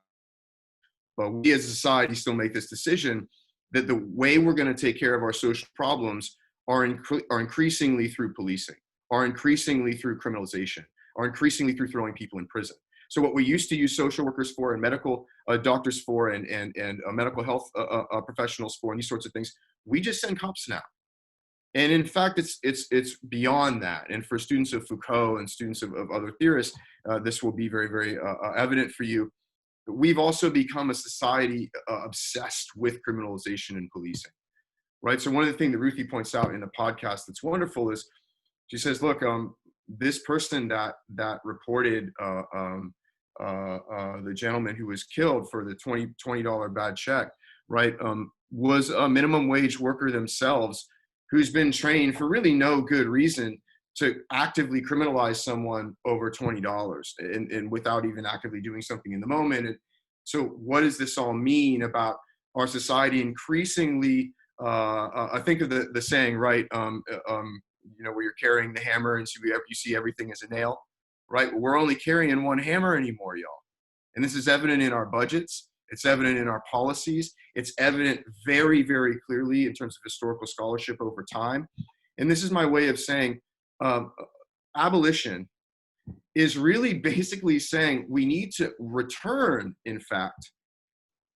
But we as a society still make this decision that the way we're going to take care of our social problems are increasingly through policing, are increasingly through criminalization, are increasingly through throwing people in prison. So what we used to use social workers for and medical doctors for and medical health professionals for and these sorts of things, we just send cops now. And in fact, it's beyond that. And for students of Foucault and students of other theorists, this will be very, very evident for you. we've also become a society obsessed with criminalization and policing, right? So one of the things that Ruthie points out in the podcast that's wonderful is she says, look, this person that reported the gentleman who was killed for the $20 bad check, right, was a minimum wage worker themselves who's been trained for really no good reason to actively criminalize someone over $20 and without even actively doing something in the moment. And so what does this all mean about our society increasingly, I think of the saying, right, you know, where you're carrying the hammer and so you see everything as a nail, right? We're only carrying one hammer anymore, y'all. And this is evident in our budgets. It's evident in our policies. It's evident very, very clearly in terms of historical scholarship over time. And this is my way of saying abolition is really basically saying we need to return, in fact,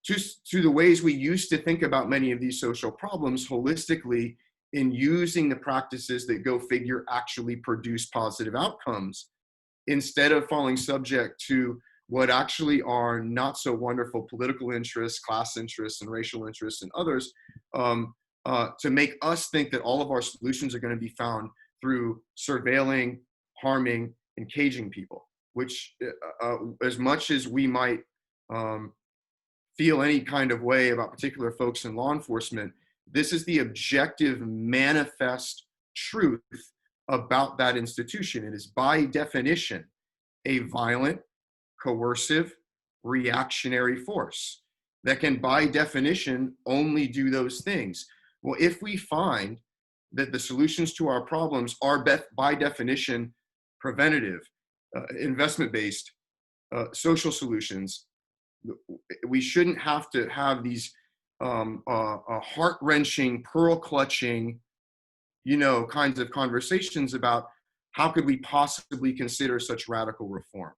to the ways we used to think about many of these social problems holistically in using the practices that, go figure, actually produce positive outcomes, instead of falling subject to what actually are not so wonderful political interests, class interests, and racial interests, and others, to make us think that all of our solutions are going to be found through surveilling, harming, and caging people, which as much as we might feel any kind of way about particular folks in law enforcement, this is the objective manifest truth about that institution. It is by definition a violent, coercive, reactionary force that can by definition only do those things. Well, if we find that the solutions to our problems are by definition preventative, investment-based, social solutions, we shouldn't have to have these heart-wrenching, pearl-clutching, you know, kinds of conversations about how could we possibly consider such radical reform.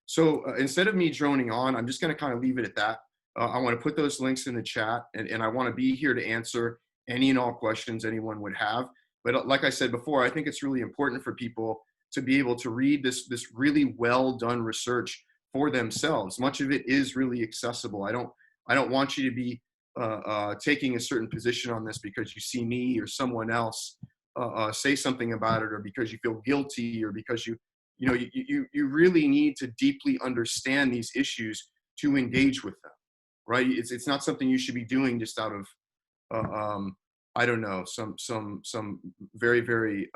So instead of me droning on, I'm just going to kind of leave it at that. I want to put those links in the chat, and I want to be here to answer any and all questions anyone would have. But like I said before, I think it's really important for people to be able to read this really well done research for themselves. Much of it is really accessible. I don't want you to be taking a certain position on this because you see me or someone else say something about it, or because you feel guilty, or because you really need to deeply understand these issues to engage with them, right? It's not something you should be doing just out of I don't know, some very, very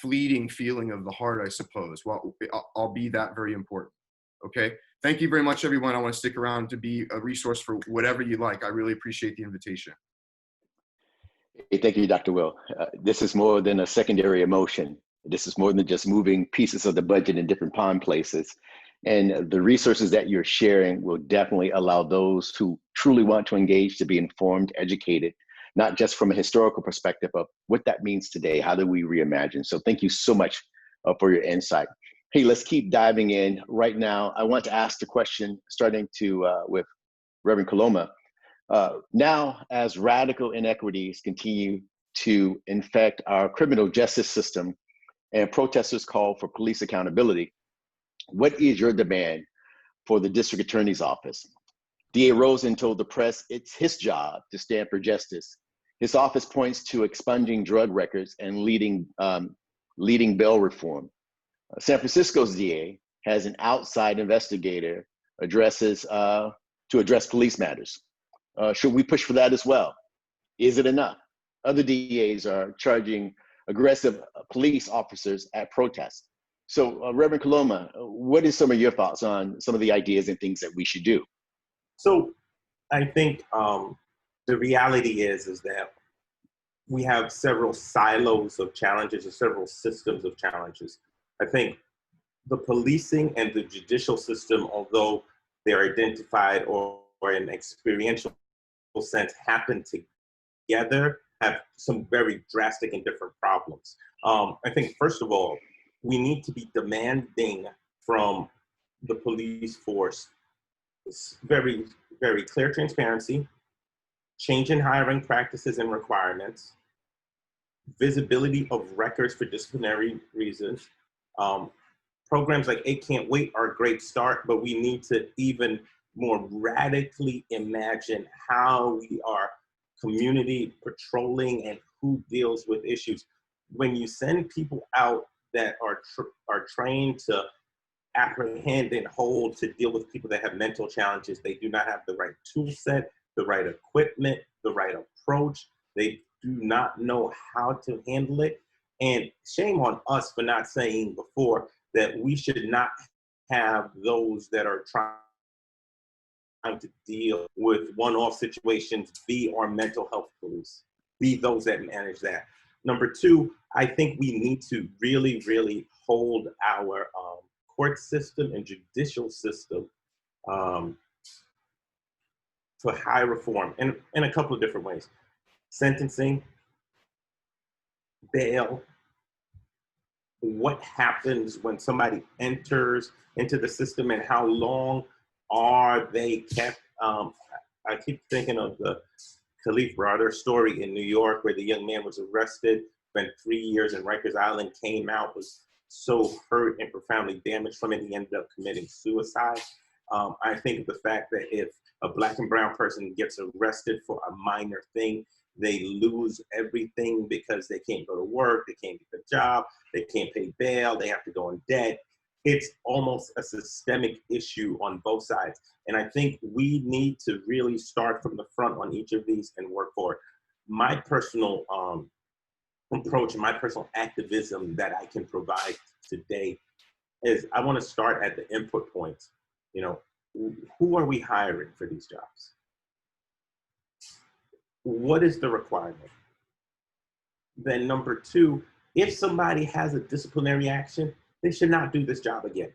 fleeting feeling of the heart, I suppose. Well, I'll be that very important. Okay. Thank you very much, everyone. I want to stick around to be a resource for whatever you like. I really appreciate the invitation. Hey, thank you, Dr. Will. This is more than a secondary emotion. This is more than just moving pieces of the budget in different pond places. And the resources that you're sharing will definitely allow those who truly want to engage to be informed, educated, not just from a historical perspective of what that means today. How do we reimagine? So thank you so much for your insight. Hey, let's keep diving in. Right now, I want to ask the question, starting with Reverend Kaloma. Now, as radical inequities continue to infect our criminal justice system and protesters call for police accountability, what is your demand for the district attorney's office? DA Rosen told the press it's his job to stand for justice. His office points to expunging drug records and leading bail reform. San Francisco's DA has an outside investigator to address police matters. Should we push for that as well? Is it enough? Other DAs are charging aggressive police officers at protests. So Reverend Kaloma, what is some of your thoughts on some of the ideas and things that we should do? So I think the reality is that we have several silos of challenges or several systems of challenges. I think the policing and the judicial system, although they're identified or in an experiential sense happen together, have some very drastic and different problems. I think, first of all, we need to be demanding from the police force very, very clear transparency, change in hiring practices and requirements, visibility of records for disciplinary reasons, programs like It Can't Wait are a great start, but we need to even more radically imagine how we are community patrolling and who deals with issues. When you send people out that are trained to apprehend and hold to deal with people that have mental challenges, they do not have the right tool set, the right equipment, the right approach. They do not know how to handle it. And shame on us for not saying before that we should not have those that are trying to deal with one-off situations be our mental health police, be those that manage that. Number two, I think we need to really, really hold our court system and judicial system to high reform in a couple of different ways. Sentencing, bail, what happens when somebody enters into the system and how long are they kept? I keep thinking of the Khalif Browder story in New York where the young man was arrested, spent 3 years in Rikers Island, came out, was so hurt and profoundly damaged from it, he ended up committing suicide. I think of the fact that if a Black and brown person gets arrested for a minor thing, they lose everything because they can't go to work, they can't get a job, they can't pay bail, they have to go in debt. It's almost a systemic issue on both sides. And I think we need to really start from the front on each of these and work for it. My personal approach and my personal activism that I can provide today is I want to start at the input points. You know, who are we hiring for these jobs? What is the requirement? Then number two, if somebody has a disciplinary action, they should not do this job again.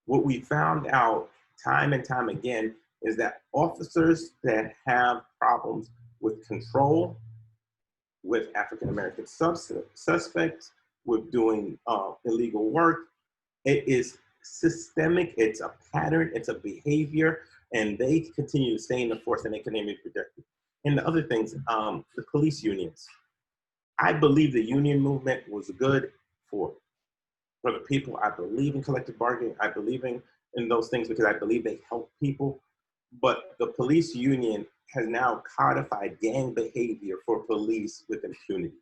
What we found out time and time again is that officers that have problems with control, with African-American suspects, with doing illegal work, it is systemic, it's a pattern, it's a behavior, and they continue to stay in the force and they can be protected. And the other things, the police unions. I believe the union movement was good for the people. I believe in collective bargaining. I believe in those things because I believe they help people. But the police union has now codified gang behavior for police with impunity.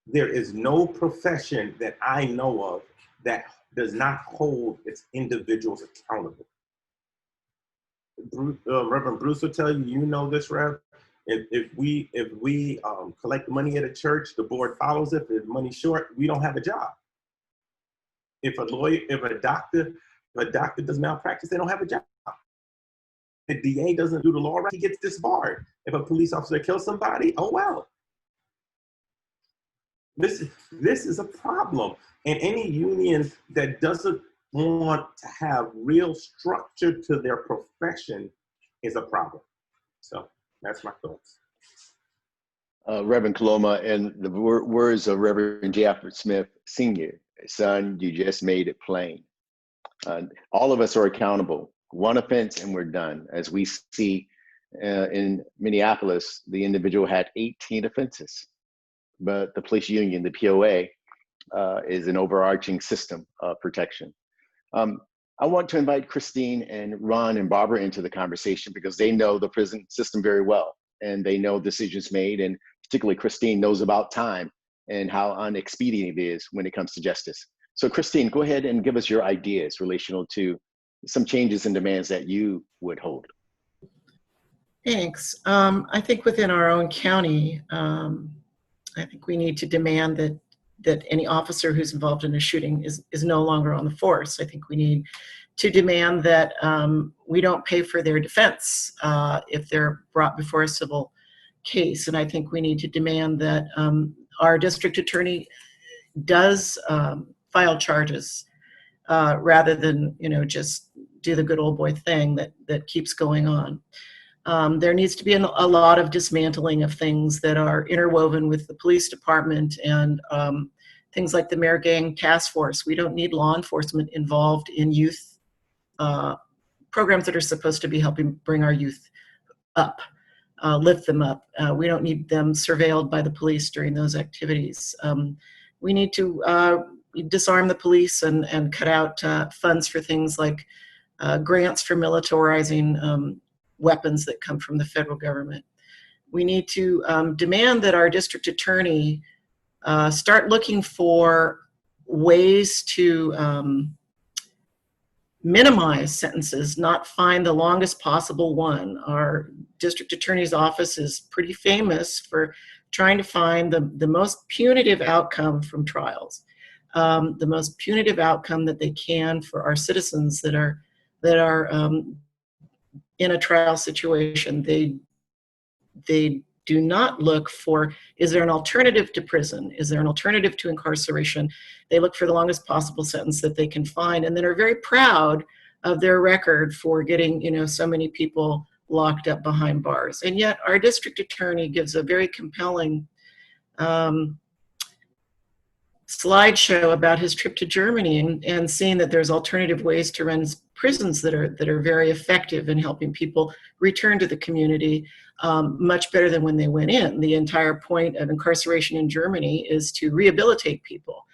There is no profession that I know of that does not hold its individuals accountable. Reverend Bruce will tell you, you know this, Rev. If we collect money at a church, the board follows it. If there's money short, we don't have a job. If a doctor does malpractice, they don't have a job. If the DA doesn't do the law right, he gets disbarred. If a police officer kills somebody, oh well. This is a problem. And any union that doesn't want to have real structure to their profession is a problem. So that's my thoughts. Reverend Kaloma, and the words of Reverend J. Alfred Smith Sr., son, you just made it plain. All of us are accountable. One offense and we're done. As we see in Minneapolis, the individual had 18 offenses, but the police union, the POA, is an overarching system of protection. I want to invite Christine and Ron and Barbara into the conversation because they know the prison system very well and they know decisions made, and particularly Christine knows about time and how unexpedient it is when it comes to justice. So Christine, go ahead and give us your ideas relational to some changes and demands that you would hold. Thanks. I think within our own county, I think we need to demand that any officer who's involved in a shooting is no longer on the force. I think we need to demand that we don't pay for their defense if they're brought before a civil case. And I think we need to demand that our district attorney does file charges rather than, just do the good old boy thing that keeps going on. There needs to be a lot of dismantling of things that are interwoven with the police department and things like the Mayor Gang Task Force. We don't need law enforcement involved in youth programs that are supposed to be helping bring our youth up, lift them up. We don't need them surveilled by the police during those activities. We need to disarm the police and cut out funds for things like grants for militarizing weapons that come from the federal government. We need to demand that our district attorney start looking for ways to minimize sentences, not find the longest possible one. Our district attorney's office is pretty famous for trying to find the most punitive outcome from trials, the most punitive outcome that they can for our citizens that are in a trial situation. They do not look for, is there an alternative to prison? Is there an alternative to incarceration? They look for the longest possible sentence that they can find, and then are very proud of their record for getting, so many people locked up behind bars. And yet our district attorney gives a very compelling slideshow about his trip to Germany and seeing that there's alternative ways to run prisons that are very effective in helping people return to the community much better than when they went in. The entire point of incarceration in Germany is to rehabilitate people.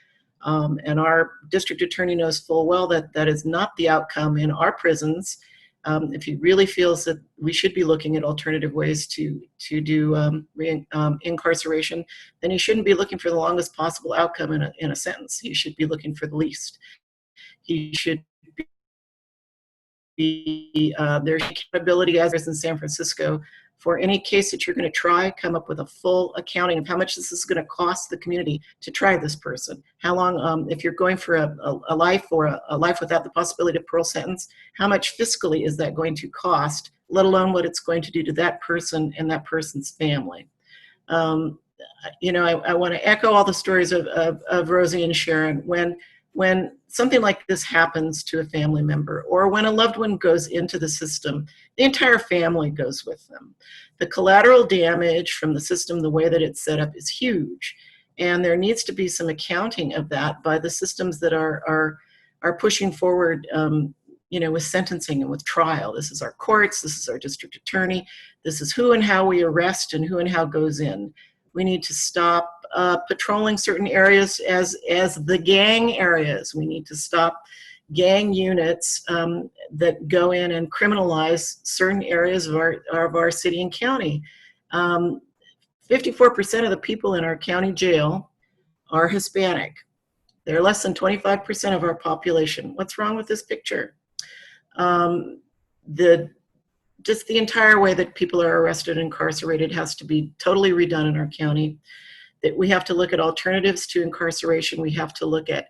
And our district attorney knows full well that that is not the outcome in our prisons. If he really feels that we should be looking at alternative ways to do incarceration, then he shouldn't be looking for the longest possible outcome in a sentence. He should be looking for the least. He should be there's accountability, as there's in San Francisco, for any case that you're going to try, come up with a full accounting of how much this is going to cost the community to try this person. How long, if you're going for a life or a life without the possibility of parole sentence, how much fiscally is that going to cost, let alone what it's going to do to that person and that person's family. I want to echo all the stories of Rosie and Sharon. When something like this happens to a family member, or when a loved one goes into the system, the entire family goes with them. The collateral damage from the system, the way that it's set up, is huge. And there needs to be some accounting of that by the systems that are pushing forward with sentencing and with trial. This is our courts, this is our district attorney, this is who and how we arrest and who and how goes in. We need to stop patrolling certain areas as the gang areas. We need to stop gang units that go in and criminalize certain areas of our city and county. 54% of the people in our county jail are Hispanic. They're less than 25% of our population. What's wrong with this picture? Just the entire way that people are arrested and incarcerated has to be totally redone in our county. That we have to look at alternatives to incarceration. We have to look at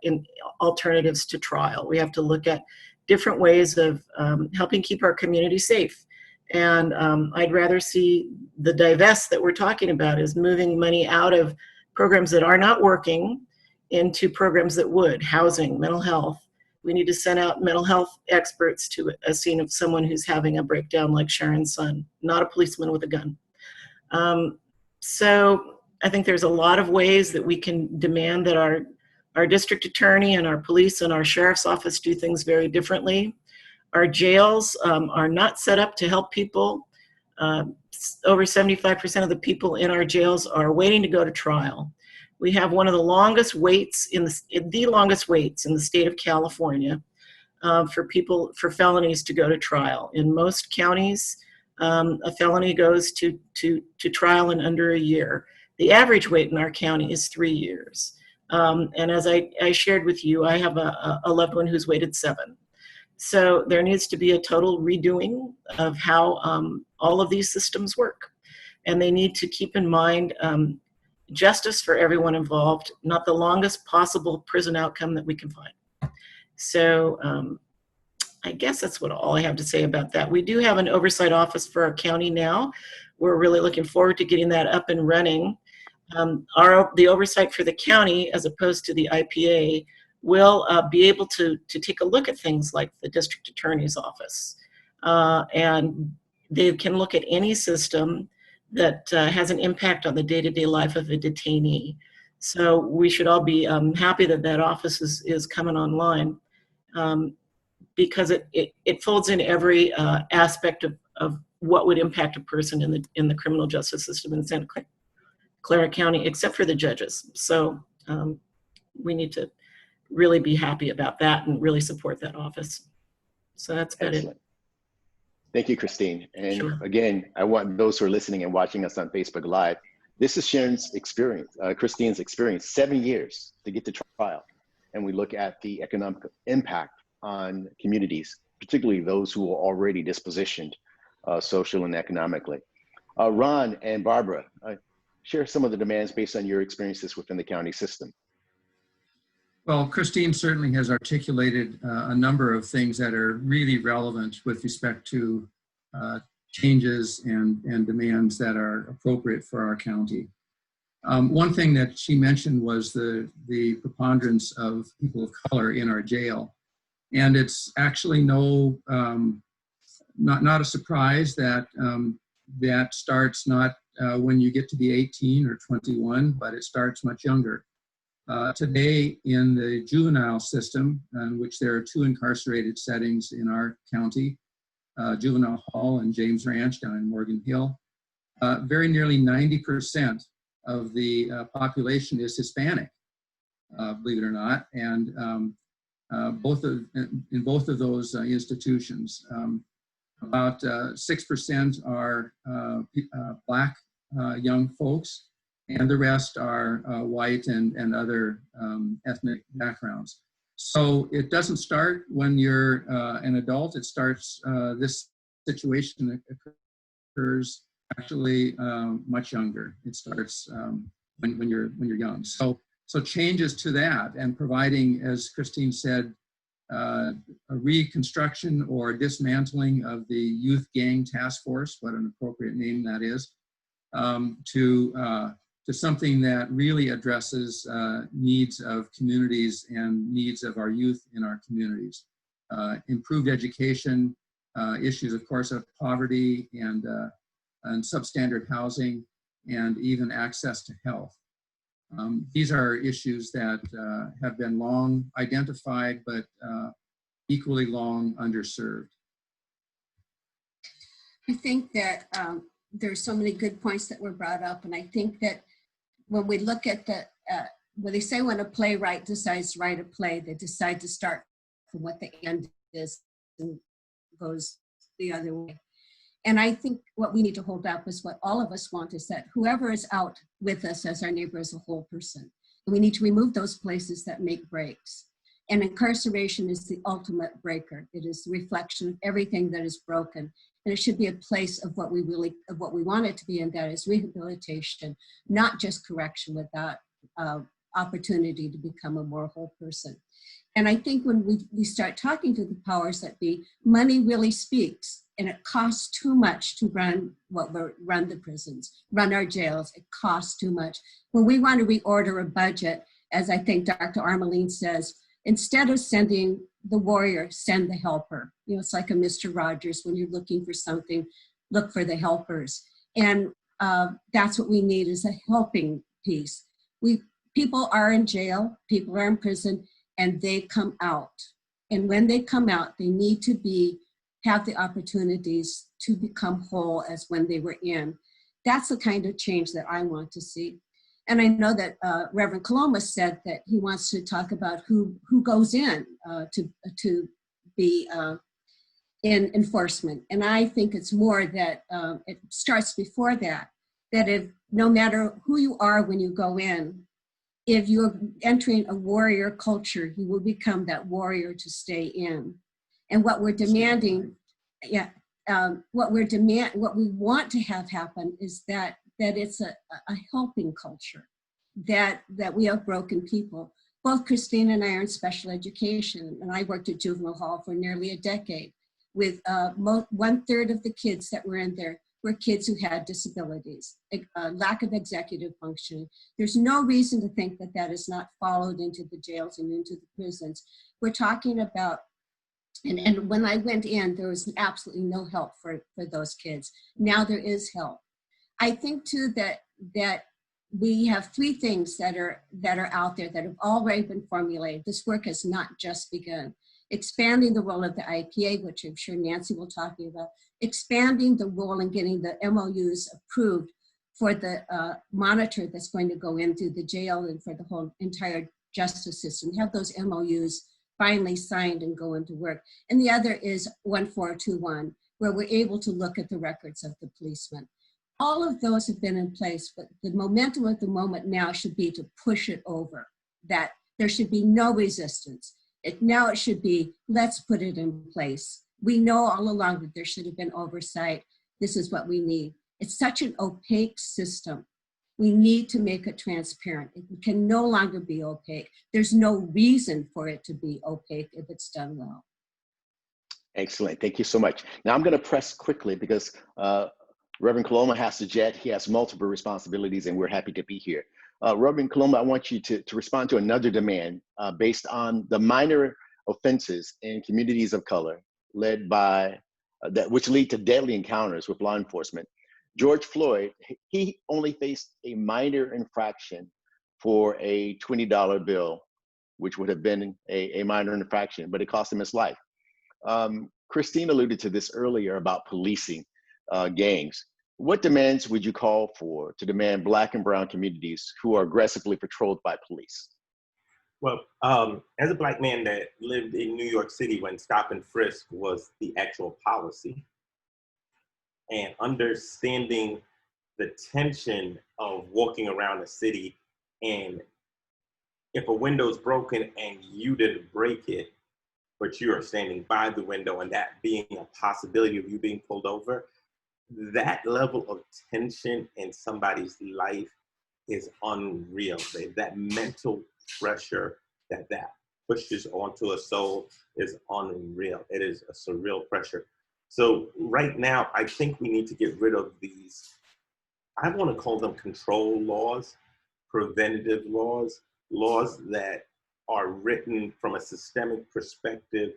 alternatives to trial. We have to look at different ways of helping keep our community safe. And I'd rather see the divest that we're talking about is moving money out of programs that are not working into programs that would, housing, mental health. We need to send out mental health experts to a scene of someone who's having a breakdown like Sharon's son, not a policeman with a gun. So I think there's a lot of ways that we can demand that our district attorney and our police and our sheriff's office do things very differently. Our jails are not set up to help people. Over 75% of the people in our jails are waiting to go to trial. We have one of the longest waits the longest waits in the state of California for felonies to go to trial. In most counties, a felony goes to trial in under a year. The average wait in our county is 3 years. And as I shared with you, I have a loved one who's waited 7. So there needs to be a total redoing of how all of these systems work. And they need to keep in mind justice for everyone involved, not the longest possible prison outcome that we can find. So I guess that's all I have to say about that. We do have an oversight office for our county now. We're really looking forward to getting that up and running. The oversight for the county, as opposed to the IPA, will be able to take a look at things like the district attorney's office. And they can look at any system that has an impact on the day-to-day life of a detainee. So we should all be happy that that office is coming online because it folds in every aspect of what would impact a person in the criminal justice system in Santa Clara County, except for the judges. So we need to really be happy about that and really support that office. So that's about it. Thank you, Christine. And Sure. again, I want those who are listening and watching us on Facebook Live, this is Sharon's experience, Christine's experience, 7 years to get to trial. And we look at the economic impact on communities, particularly those who are already dispositioned social and economically. Ron and Barbara, share some of the demands based on your experiences within the county system. Well, Christine certainly has articulated a number of things that are really relevant with respect to changes and demands that are appropriate for our county. One thing that she mentioned was the preponderance of people of color in our jail. And it's actually not a surprise that that starts not when you get to be 18 or 21, but it starts much younger. Today in the juvenile system, in which there are 2 incarcerated settings in our county, Juvenile Hall and James Ranch down in Morgan Hill, very nearly 90% of the population is Hispanic, believe it or not, and in both of those institutions. About 6% are Black young folks, and the rest are white and other ethnic backgrounds. So it doesn't start when you're an adult. It starts, this situation occurs actually much younger. It starts when you're young. So changes to that and providing, as Christine said, a reconstruction or dismantling of the Youth Gang Task Force, what an appropriate name that is, to something that really addresses needs of communities and needs of our youth in our communities. Improved education, issues, of course, of poverty and substandard housing, and even access to health. These are issues that have been long identified, but equally long underserved. I think that there's so many good points that were brought up, and I think that when we look at when they say when a playwright decides to write a play, they decide to start from what the end is and goes the other way. And I think what we need to hold up is what all of us want is that whoever is out with us as our neighbor is a whole person. And we need to remove those places that make breaks. And incarceration is the ultimate breaker. It is the reflection of everything that is broken. And it should be a place of what we want it to be, and that is rehabilitation, not just correction without opportunity to become a more whole person. And I think when we start talking to the powers that be, money really speaks, and it costs too much to run the prisons, run our jails. It costs too much. When we want to reorder a budget, as I think Dr. Armaline says, instead of sending the warrior, send the helper. You know, it's like a Mr. Rogers. When you're looking for something, look for the helpers. And that's what we need, is a helping piece. People are in jail, people are in prison, and they come out. And when they come out, they need to have the opportunities to become whole as when they were in. That's the kind of change that I want to see. And I know that Reverend Kaloma said that he wants to talk about who goes in to be in enforcement. And I think it's more that it starts before that if no matter who you are when you go in, if you're entering a warrior culture, you will become that warrior to stay in. And what we're demanding, what we want to have happen is that it's a helping culture, that we have broken people. Both Christine and I are in special education, and I worked at Juvenile Hall for nearly a decade. With 1/3 of the kids that were in there were kids who had disabilities, lack of executive functioning. There's no reason to think that that is not followed into the jails and into the prisons. We're talking about, and when I went in, there was absolutely no help for those kids. Now there is help. I think too that we have 3 things that are out there that have already been formulated. This work has not just begun. Expanding the role of the IPA, which I'm sure Nancy will talk about, expanding the role and getting the MOUs approved for the monitor that's going to go into the jail and for the whole entire justice system, have those MOUs finally signed and go into work. And the other is 1421, where we're able to look at the records of the policemen. All of those have been in place, but the momentum at the moment now should be to push it over, that there should be no resistance. Now it should be, let's put it in place. We know all along that there should have been oversight. This is what we need. It's such an opaque system. We need to make it transparent. It can no longer be opaque. There's no reason for it to be opaque if it's done well. Excellent. Thank you so much. Now I'm going to press quickly because Reverend Kaloma has to jet. He has multiple responsibilities, and we're happy to be here. Reverend Kaloma, I want you to respond to another demand based on the minor offenses in communities of color led by which lead to deadly encounters with law enforcement. George Floyd, he only faced a minor infraction for a $20 bill, which would have been a minor infraction, but it cost him his life. Christine alluded to this earlier about policing gangs. What demands would you call for to demand Black and brown communities who are aggressively patrolled by police? Well, as a Black man that lived in New York City when stop and frisk was the actual policy, and understanding the tension of walking around the city, and if a window's broken and you didn't break it, but you are standing by the window and that being a possibility of you being pulled over, that level of tension in somebody's life is unreal. That mental pressure that pushes onto a soul is unreal. It is a surreal pressure. So right now, I think we need to get rid of these, I want to call them control laws, preventative laws, laws that are written from a systemic perspective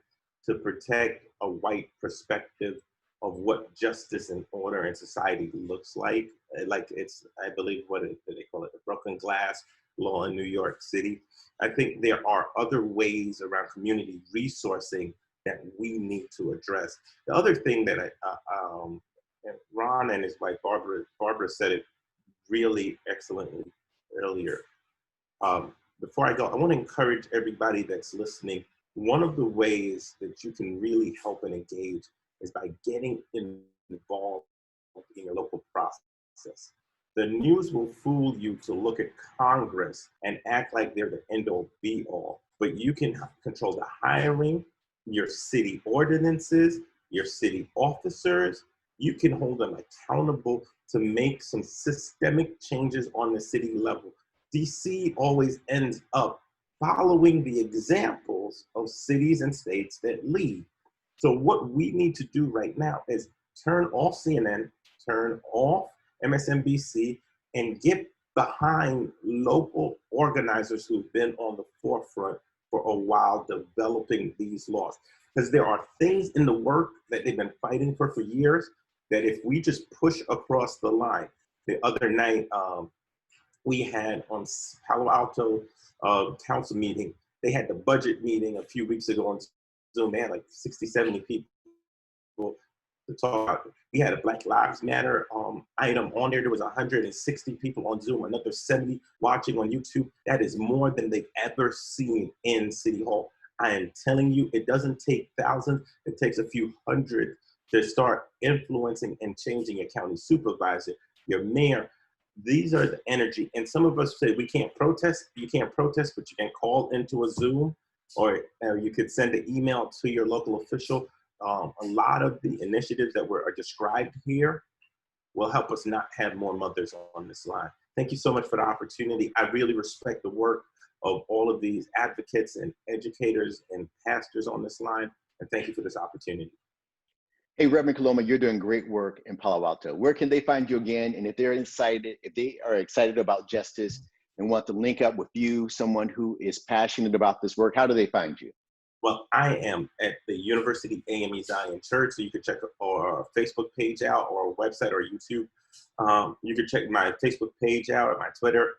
to protect a white perspective of what justice and order in society looks like. Like it's, I believe, what they call it, the broken glass law in New York City. I think there are other ways around community resourcing that we need to address. The other thing that Ron and his wife Barbara said it really excellently earlier. Before I go, I want to encourage everybody that's listening. One of the ways that you can really help and engage is by getting involved in your local process. The news will fool you to look at Congress and act like they're the end-all be-all, but you can control the hiring, your city ordinances, your city officers. You can hold them accountable to make some systemic changes on the city level. DC always ends up following the examples of cities and states that lead. So what we need to do right now is turn off CNN, turn off MSNBC, and get behind local organizers who've been on the forefront for a while developing these laws. Because there are things in the work that they've been fighting for years that if we just push across the line. The other night, we had on Palo Alto council meeting, they had the budget meeting a few weeks ago on Zoom. They had like 60, 70 people to talk about. We had a Black Lives Matter item on there. There was 160 people on Zoom, another 70 watching on YouTube. That is more than they've ever seen in City Hall. I am telling you, it doesn't take thousands, it takes a few hundred to start influencing and changing your county supervisor, your mayor. These are the energy. And some of us say we can't protest. You can't protest, but you can call into a Zoom, or you could send an email to your local official. A lot of the initiatives that are described here will help us not have more mothers on this line. Thank you so much for the opportunity. I really respect the work of all of these advocates and educators and pastors on this line. And thank you for this opportunity. Hey, Reverend Kaloma, you're doing great work in Palo Alto. Where can they find you again? And if they are excited about justice and want to link up with you, someone who is passionate about this work, how do they find you? Well, I am at the University AME Zion Church, so you can check our Facebook page out, or our website, or YouTube. You can check my Facebook page out, or my Twitter.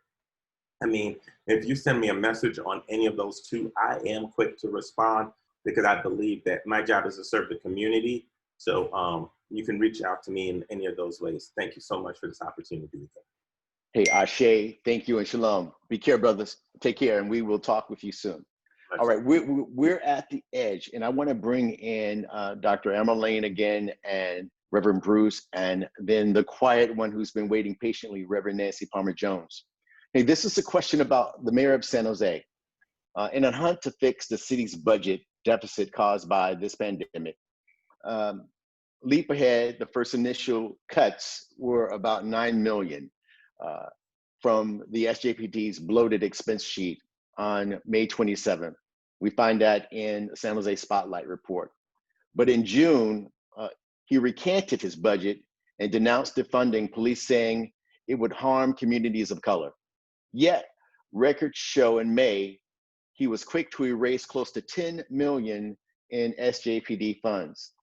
I mean, if you send me a message on any of those two, I am quick to respond, because I believe that my job is to serve the community. So you can reach out to me in any of those ways. Thank you so much for this opportunity. Hey, Ashe, thank you and shalom. Be care, brothers. Take care, and we will talk with you soon. All right, we're at the edge, and I want to bring in Dr. Armaline again, and Reverend Bruce, and then the quiet one who's been waiting patiently, Reverend Nancy Palmer-Jones. Hey, this is a question about the mayor of San Jose. In a hunt to fix the city's budget deficit caused by this pandemic, leap ahead, the first initial cuts were about 9 million from the SJPD's bloated expense sheet on May 27th. We find that in San Jose Spotlight report. But in June, he recanted his budget and denounced defunding police, saying it would harm communities of color. Yet, records show in May, he was quick to erase close to 10 million in SJPD funds.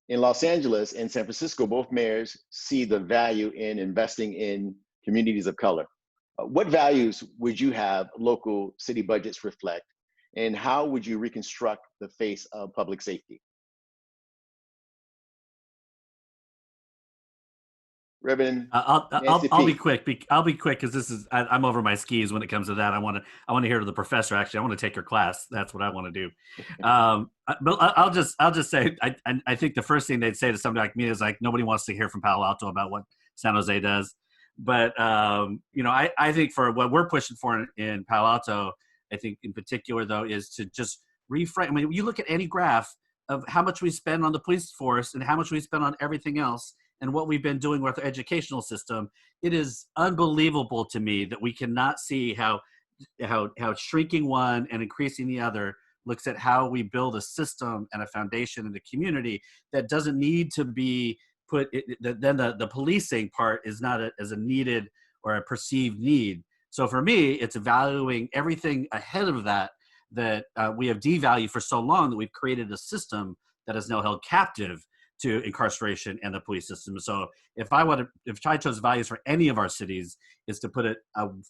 In Los Angeles and San Francisco, both mayors see the value in investing in communities of color. What values would you have local city budgets reflect, and how would you reconstruct the face of public safety? Reverend, I'll be quick. I'll be quick because I'm over my skis when it comes to that. I want to hear to the professor. Actually, I want to take her class. That's what I want to do. But I'll just say I think the first thing they'd say to somebody like me is like, nobody wants to hear from Palo Alto about what San Jose does. But I think for what we're pushing for in Palo Alto, I think in particular though is to just reframe. I mean, you look at any graph of how much we spend on the police force and how much we spend on everything else, and what we've been doing with our educational system, it is unbelievable to me that we cannot see how shrinking one and increasing the other looks at how we build a system and a foundation in the community that doesn't need to be put. Then the policing part is not as a needed or a perceived need. So for me, it's evaluating everything ahead of that we have devalued for so long that we've created a system that is now held captive to incarceration and the police system. So if I chose values for any of our cities, is to put it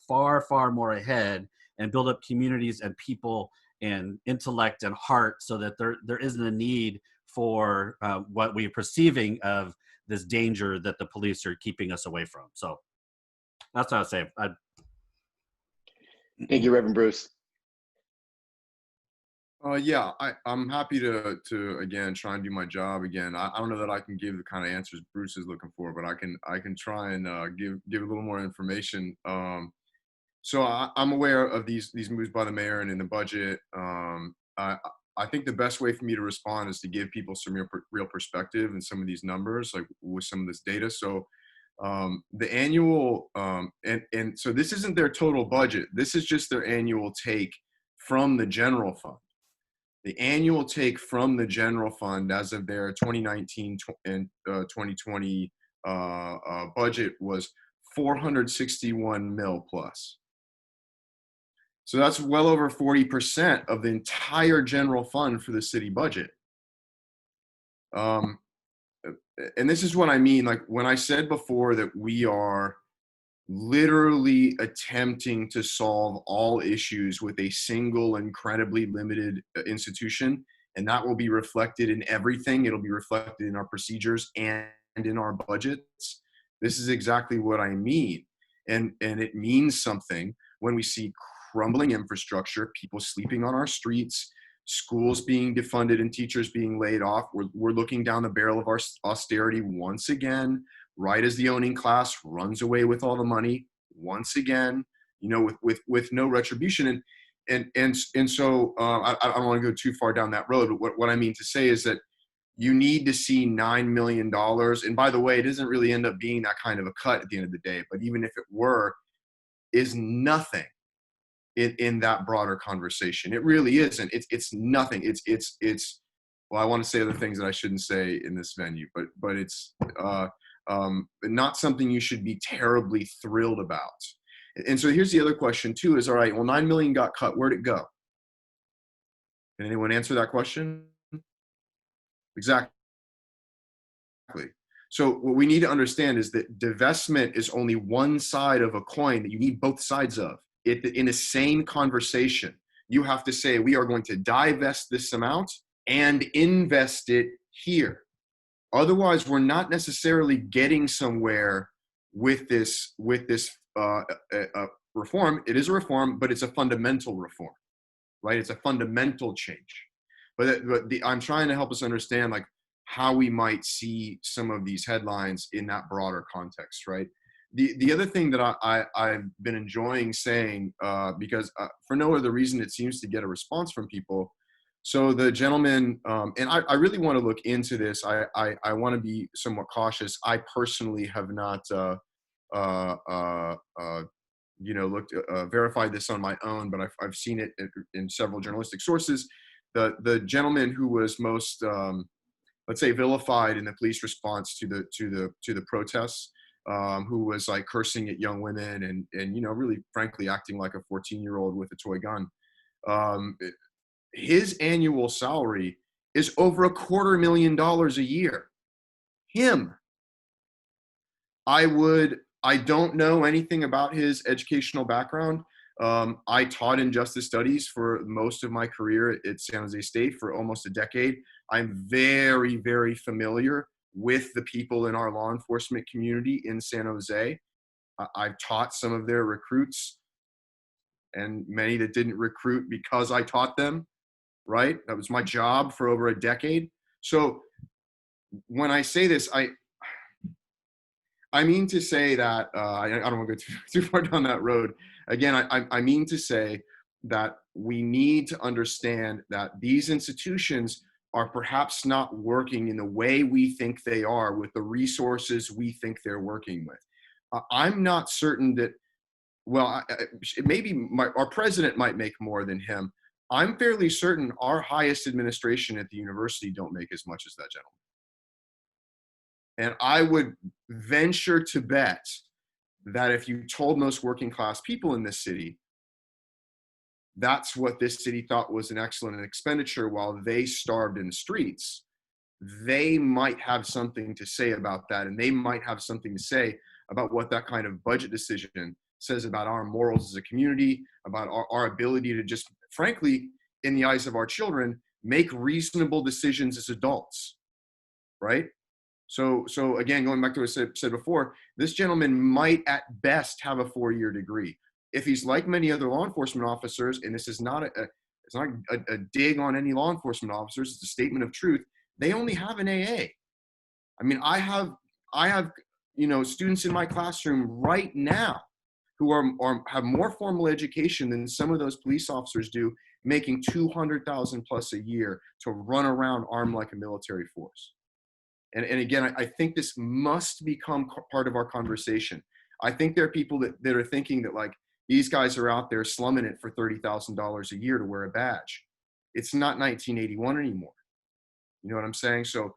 far, far more ahead and build up communities and people and intellect and heart, so that there isn't a need for what we're perceiving of this danger that the police are keeping us away from. So that's what I would say. Thank you, Reverend Bruce. Yeah, I'm happy to again try and do my job again. I don't know that I can give the kind of answers Bruce is looking for, but I can try and give a little more information. So I'm aware of these moves by the mayor and in the budget. I think the best way for me to respond is to give people some real perspective in some of these numbers, like with some of this data. So the annual and so this isn't their total budget. This is just their annual take from the general fund. The annual take from the general fund as of their 2019 and 2020 budget was 461 mil plus. So that's well over 40% of the entire general fund for the city budget. And this is what I mean, like when I said before that we are literally attempting to solve all issues with a single incredibly limited institution, and that will be reflected in everything. It'll be reflected in our procedures and in our budgets. This is exactly what I mean. And it means something when we see crumbling infrastructure, people sleeping on our streets, schools being defunded and teachers being laid off. We're looking down the barrel of our austerity once again, right as the owning class runs away with all the money once again, with no retribution. And so I don't want to go too far down that road, but what I mean to say is that you need to see $9 million. And by the way, it doesn't really end up being that kind of a cut at the end of the day, but even if it were, is nothing in that broader conversation. It really isn't. It's nothing. It's well, I want to say other things that I shouldn't say in this venue, but it's not something you should be terribly thrilled about. And so here's the other question too, is all right, well, 9 million got cut, where'd it go? Can anyone answer that question? Exactly. So what we need to understand is that divestment is only one side of a coin that you need both sides of. In a sane conversation, you have to say, we are going to divest this amount and invest it here. Otherwise, we're not necessarily getting somewhere with this a reform. It is a reform, but it's a fundamental reform, right? It's a fundamental change. But I'm trying to help us understand like how we might see some of these headlines in that broader context, right? The other thing that I've been enjoying saying, because for no other reason, it seems to get a response from people. So the gentleman, and I really want to look into this. I want to be somewhat cautious. I personally have not, verified this on my own, but I've seen it in several journalistic sources. The gentleman who was most, let's say, vilified in the police response to the protests, who was like cursing at young women and really frankly acting like a 14-year-old with a toy gun. His annual salary is over $250,000 a year. Him. I don't know anything about his educational background. I taught in justice studies for most of my career at San Jose State for almost a decade. I'm very, very familiar with the people in our law enforcement community in San Jose. I've taught some of their recruits and many that didn't recruit because I taught them, right? That was my job for over a decade. So when I say this, I mean to say that, I don't want to go too far down that road. Again, I mean to say that we need to understand that these institutions are perhaps not working in the way we think they are with the resources we think they're working with. I'm not certain that, well, maybe our president might make more than him. I'm fairly certain our highest administration at the university don't make as much as that gentleman. And I would venture to bet that if you told most working class people in this city, that's what this city thought was an excellent expenditure while they starved in the streets, they might have something to say about that. And they might have something to say about what that kind of budget decision says about our morals as a community, about our ability to just, frankly, in the eyes of our children, make reasonable decisions as adults, right? So again, going back to what I said before, this gentleman might at best have a 4-year degree. If he's like many other law enforcement officers, and this is not a dig on any law enforcement officers, it's a statement of truth, they only have an AA. I mean, I have students in my classroom right now who have more formal education than some of those police officers do, making $200,000 plus a year to run around armed like a military force. And again, I think this must become part of our conversation. I think there are people that are thinking that like these guys are out there slumming it for $30,000 a year to wear a badge. It's not 1981 anymore. You know what I'm saying? So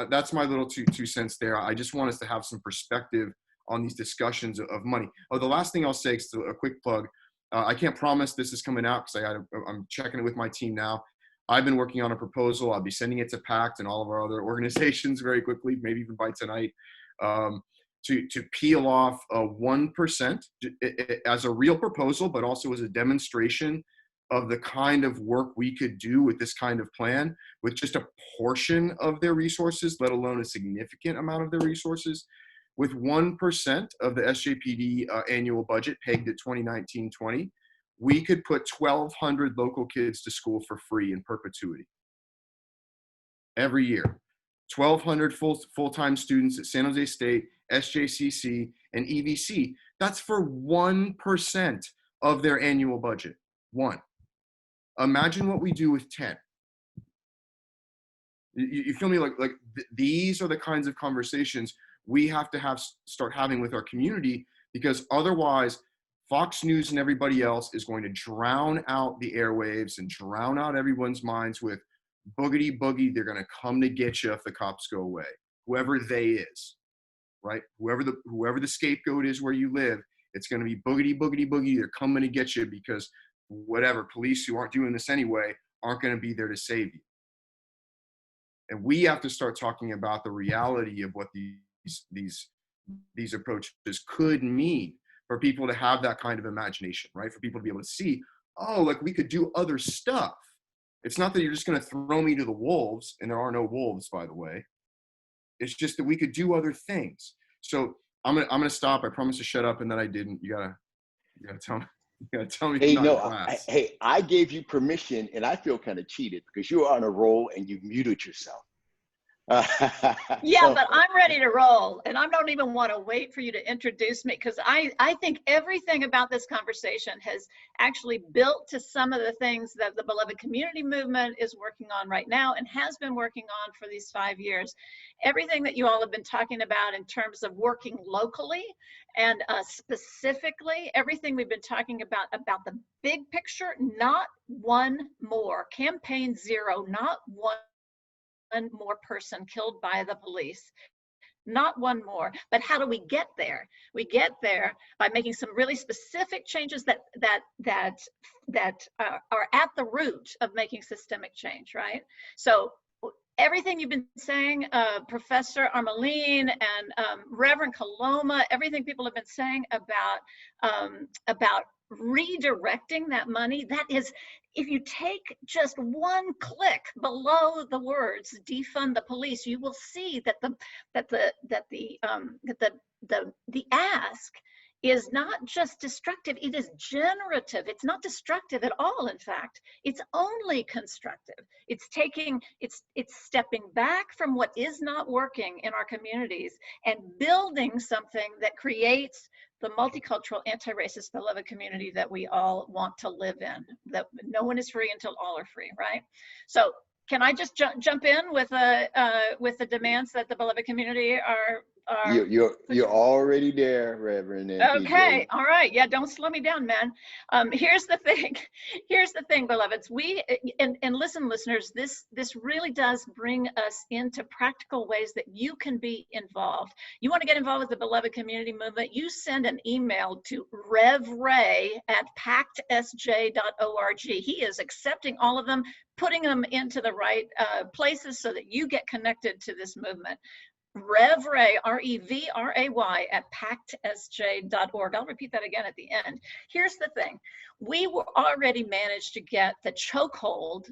that's my little two cents there. I just want us to have some perspective on these discussions of money. Oh, the last thing I'll say is a quick plug. I can't promise this is coming out because I'm checking it with my team now. I've been working on a proposal. I'll be sending it to PACT and all of our other organizations very quickly, maybe even by tonight, to peel off 1% as a real proposal, but also as a demonstration of the kind of work we could do with this kind of plan with just a portion of their resources, let alone a significant amount of their resources. With 1% of the SJPD annual budget pegged at 2019-20, we could put 1,200 local kids to school for free in perpetuity every year. 1,200 full-time students at San Jose State, SJCC, and EVC. That's for 1% of their annual budget. 1. Imagine what we do with 10. You feel me? Like these are the kinds of conversations we have to start having with our community, because otherwise Fox News and everybody else is going to drown out the airwaves and drown out everyone's minds with boogity boogie. They're going to come to get you if the cops go away, whoever they is, right? Whoever the scapegoat is where you live, it's going to be boogity boogity boogie. They're coming to get you because whatever police who aren't doing this anyway aren't going to be there to save you. And we have to start talking about the reality of what these approaches could mean for people to have that kind of imagination, right? For people to be able to see, oh, like we could do other stuff. It's not that you're just going to throw me to the wolves, and there are no wolves, by the way. It's just that we could do other things. So I'm gonna stop. I promised to shut up, and then I didn't. You gotta tell me. You gotta tell me Hey, you're not in no, class. I gave you permission, and I feel kind of cheated because you are on a roll and you muted yourself. Yeah, So, but I'm ready to roll, and I don't even want to wait for you to introduce me, because I think everything about this conversation has actually built to some of the things that the Beloved Community Movement is working on right now and has been working on for these 5 years. Everything that you all have been talking about in terms of working locally and specifically everything we've been talking about the big picture, not one more. Campaign zero, not one more person killed by the police, not one more. But how do we get there? We get there by making some really specific changes that are at the root of making systemic change, right? So everything you've been saying, Professor Armaline and Reverend Kaloma, everything people have been saying about redirecting that money, that is, if you take just one click below the words "defund the police," you will see that the ask is not just destructive, it is generative. It's not destructive at all, in fact. It's only constructive. It's stepping back from what is not working in our communities and building something that creates the multicultural, anti-racist, beloved community that we all want to live in, that no one is free until all are free, right? So can I just jump in with the demands that the beloved community are you're already there, Reverend. Okay, all right. Yeah, don't slow me down, man. Here's the thing, beloveds. And listen, listeners, this really does bring us into practical ways that you can be involved. You want to get involved with the Beloved Community Movement, you send an email to revray@pactsj.org. He is accepting all of them, putting them into the right places so that you get connected to this movement. Revray, REVRAY @pactsj.org. I'll repeat that again at the end. Here's the thing. We were already managed to get the chokehold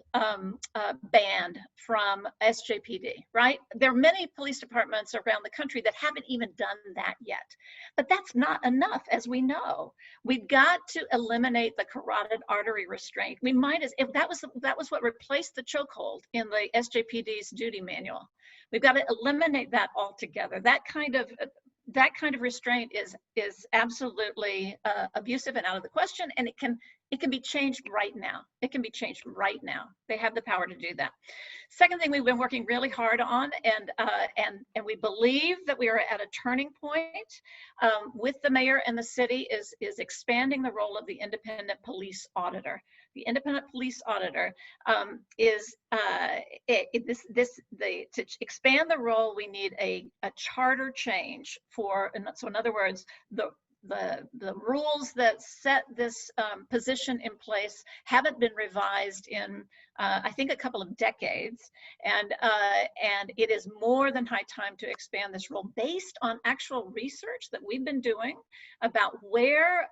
banned from SJPD, right? There are many police departments around the country that haven't even done that yet. But that's not enough, as we know. We've got to eliminate the carotid artery restraint. We might, if that was what replaced the chokehold in the SJPD's duty manual. We've got to eliminate that altogether. That kind of restraint is absolutely abusive and out of the question, and it can be changed right now. It can be changed right now. They have the power to do that. Second thing we've been working really hard on, and we believe that we are at a turning point with the mayor and the city, is expanding the role of the independent police auditor. The independent police auditor to expand the role, we need a charter change for, so in other words, the rules that set this position in place haven't been revised in I think a couple of decades, and it is more than high time to expand this role based on actual research that we've been doing about where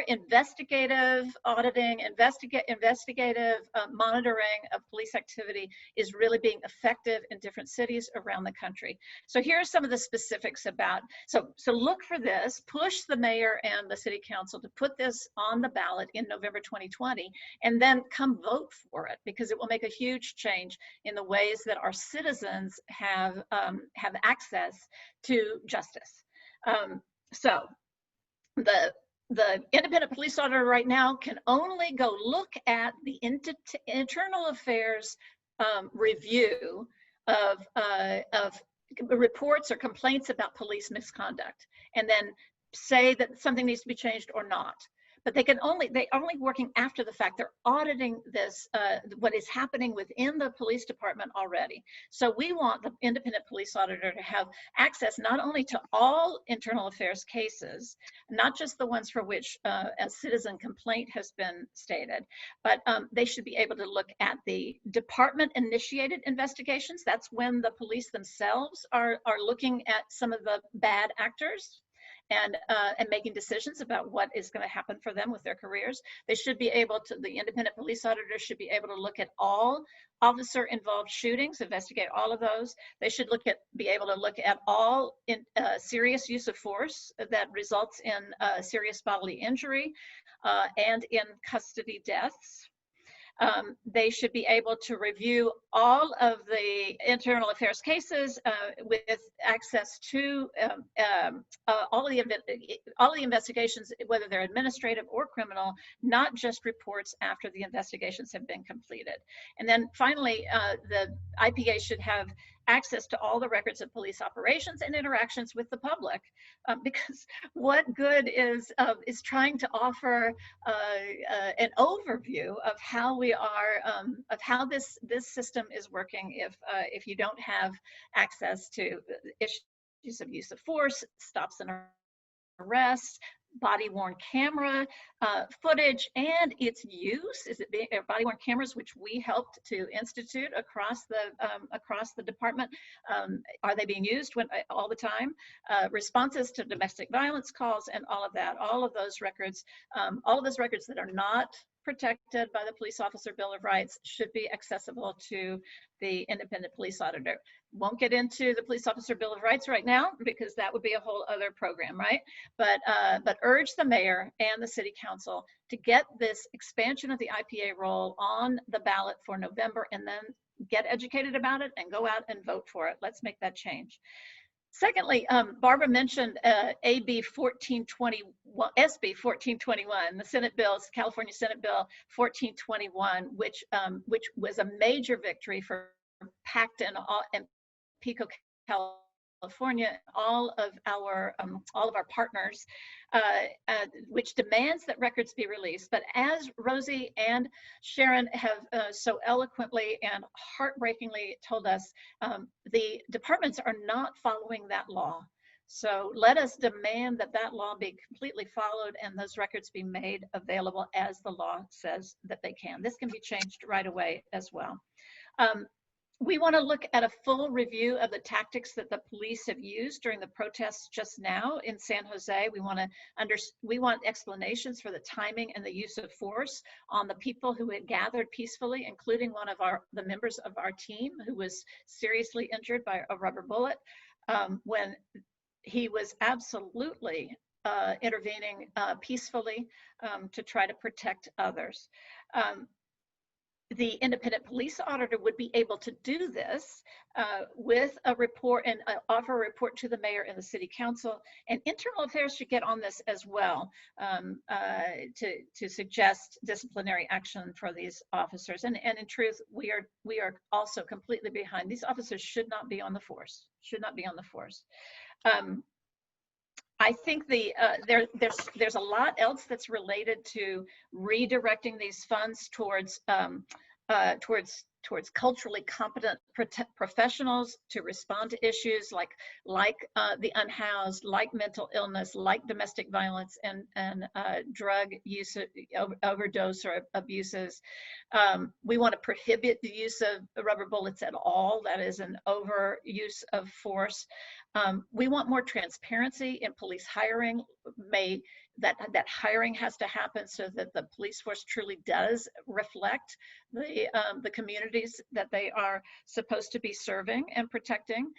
investigative auditing, investigative monitoring of police activity is really being effective in different cities around the country. So here are some of the specifics about, so look for this, push the mayor and the city council to put this on the ballot in November 2020, and then come vote for it, because it will make a huge change in the ways that our citizens have access to justice. So the independent police auditor right now can only go look at the internal affairs review of reports or complaints about police misconduct, and then say that something needs to be changed or not. But they're only working after the fact. They're auditing this, what is happening within the police department already. So we want the independent police auditor to have access not only to all internal affairs cases, not just the ones for which a citizen complaint has been stated, but they should be able to look at the department initiated investigations. That's when the police themselves are looking at some of the bad actors. and making decisions about what is going to happen for them with their careers. They should be able to, the independent police auditor should be able to look at all officer involved shootings, investigate all of those. They should be able to look at all serious use of force that results in serious bodily injury and in custody deaths. They should be able to review all of the internal affairs cases with access to all the investigations, whether they're administrative or criminal, not just reports after the investigations have been completed. And then finally, the IPA should have access to all the records of police operations and interactions with the public, because what good is trying to offer an overview of how we are, of how this system is working if you don't have access to issues of use of force, stops and arrests, body-worn camera footage and its use. Is it being body-worn cameras, which we helped to institute across the department? Are they being used all the time? Responses to domestic violence calls and all of that. All of those records that are not protected by the Police Officer Bill of Rights should be accessible to the independent police auditor. Won't get into the Police Officer Bill of Rights right now because that would be a whole other program, right? But urge the mayor and the city council to get this expansion of the IPA role on the ballot for November, and then get educated about it and go out and vote for it. Let's make that change. Secondly, Barbara mentioned SB 1421, the Senate bills, California Senate Bill 1421, which was a major victory for PACT and Pico, California, all of our partners, which demands that records be released. But as Rosie and Sharon have so eloquently and heartbreakingly told us, the departments are not following that law. So let us demand that that law be completely followed and those records be made available as the law says that they can. This can be changed right away as well. We want to look at a full review of the tactics that the police have used during the protests just now in San Jose. We want explanations for the timing and the use of force on the people who had gathered peacefully, including one of the members of our team who was seriously injured by a rubber bullet when he was absolutely intervening peacefully to try to protect others. The independent police auditor would be able to do this with a report and offer a report to the mayor and the city council. And internal affairs should get on this as well to suggest disciplinary action for these officers. And in truth, we are also completely behind. These officers should not be on the force. Should not be on the force. I think there's a lot else that's related to redirecting these funds towards culturally competent professionals to respond to issues like the unhoused, like mental illness, like domestic violence and drug use, overdose or abuses. We want to prohibit the use of rubber bullets at all. That is an overuse of force. We want more transparency in police hiring. That hiring has to happen so that the police force truly does reflect the communities that they are supposed to be serving and protecting.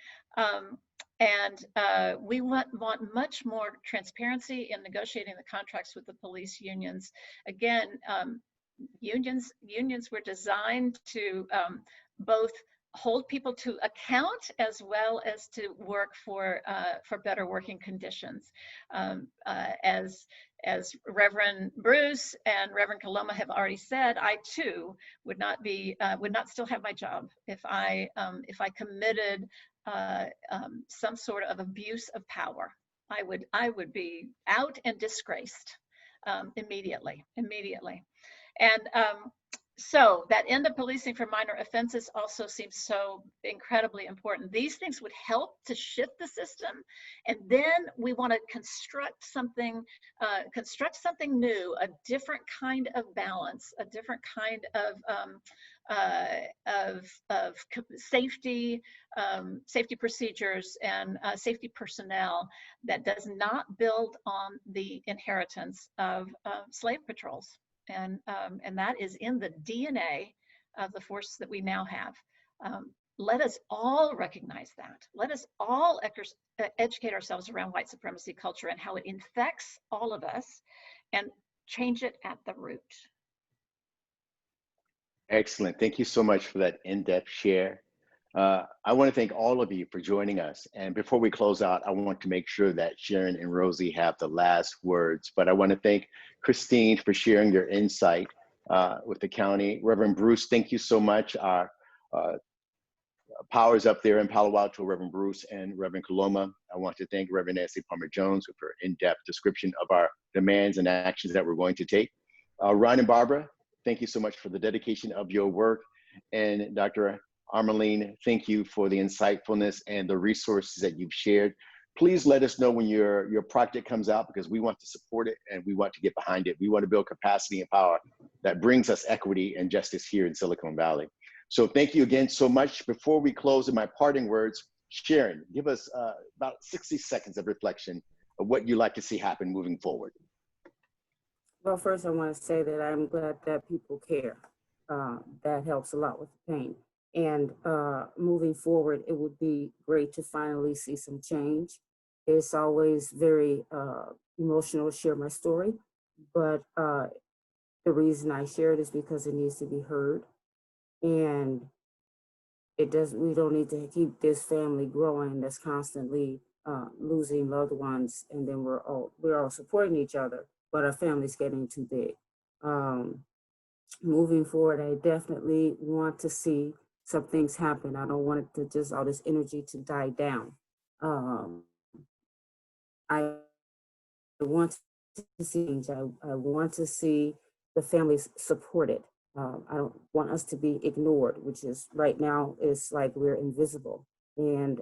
We want much more transparency in negotiating the contracts with the police unions. Again, unions were designed to both hold people to account as well as to work for better working conditions. As Reverend Bruce and Reverend Kaloma have already said, I too would not still have my job if I committed some sort of abuse of power. I would be out and disgraced immediately. And So that end of policing for minor offenses also seems so incredibly important. These things would help to shift the system, and then we want to construct something new, a different kind of balance, a different kind of safety, safety procedures, and safety personnel that does not build on the inheritance of slave patrols. And that is in the DNA of the force that we now have. Let us all recognize that. Let us all educate ourselves around white supremacy culture and how it infects all of us, and change it at the root. Excellent. Thank you so much for that in-depth share. I want to thank all of you for joining us. And before we close out, I want to make sure that Sharon and Rosie have the last words. But I want to thank Christine for sharing your insight with the county. Reverend Bruce, thank you so much. Our powers up there in Palo Alto, Reverend Bruce and Reverend Kaloma. I want to thank Reverend Nancy Palmer-Jones for her in-depth description of our demands and actions that we're going to take. Ron and Barbara, thank you so much for the dedication of your work. And Dr. Armaline, thank you for the insightfulness and the resources that you've shared. Please let us know when your project comes out, because we want to support it and we want to get behind it. We want to build capacity and power that brings us equity and justice here in Silicon Valley. So thank you again so much. Before we close, in my parting words, Sharon, give us about 60 seconds of reflection of what you'd like to see happen moving forward. Well, first I want to say that I'm glad that people care. That helps a lot with the pain. And moving forward, it would be great to finally see some change. It's always very emotional to share my story, but the reason I share it is because it needs to be heard. And we don't need to keep this family growing that's constantly losing loved ones, and then we're all supporting each other, but our family's getting too big. Moving forward, I definitely want to see some things happen. I don't want it to just all this energy to die down. I want to see change. I want to see the families supported. I don't want us to be ignored, which is right now is like we're invisible, and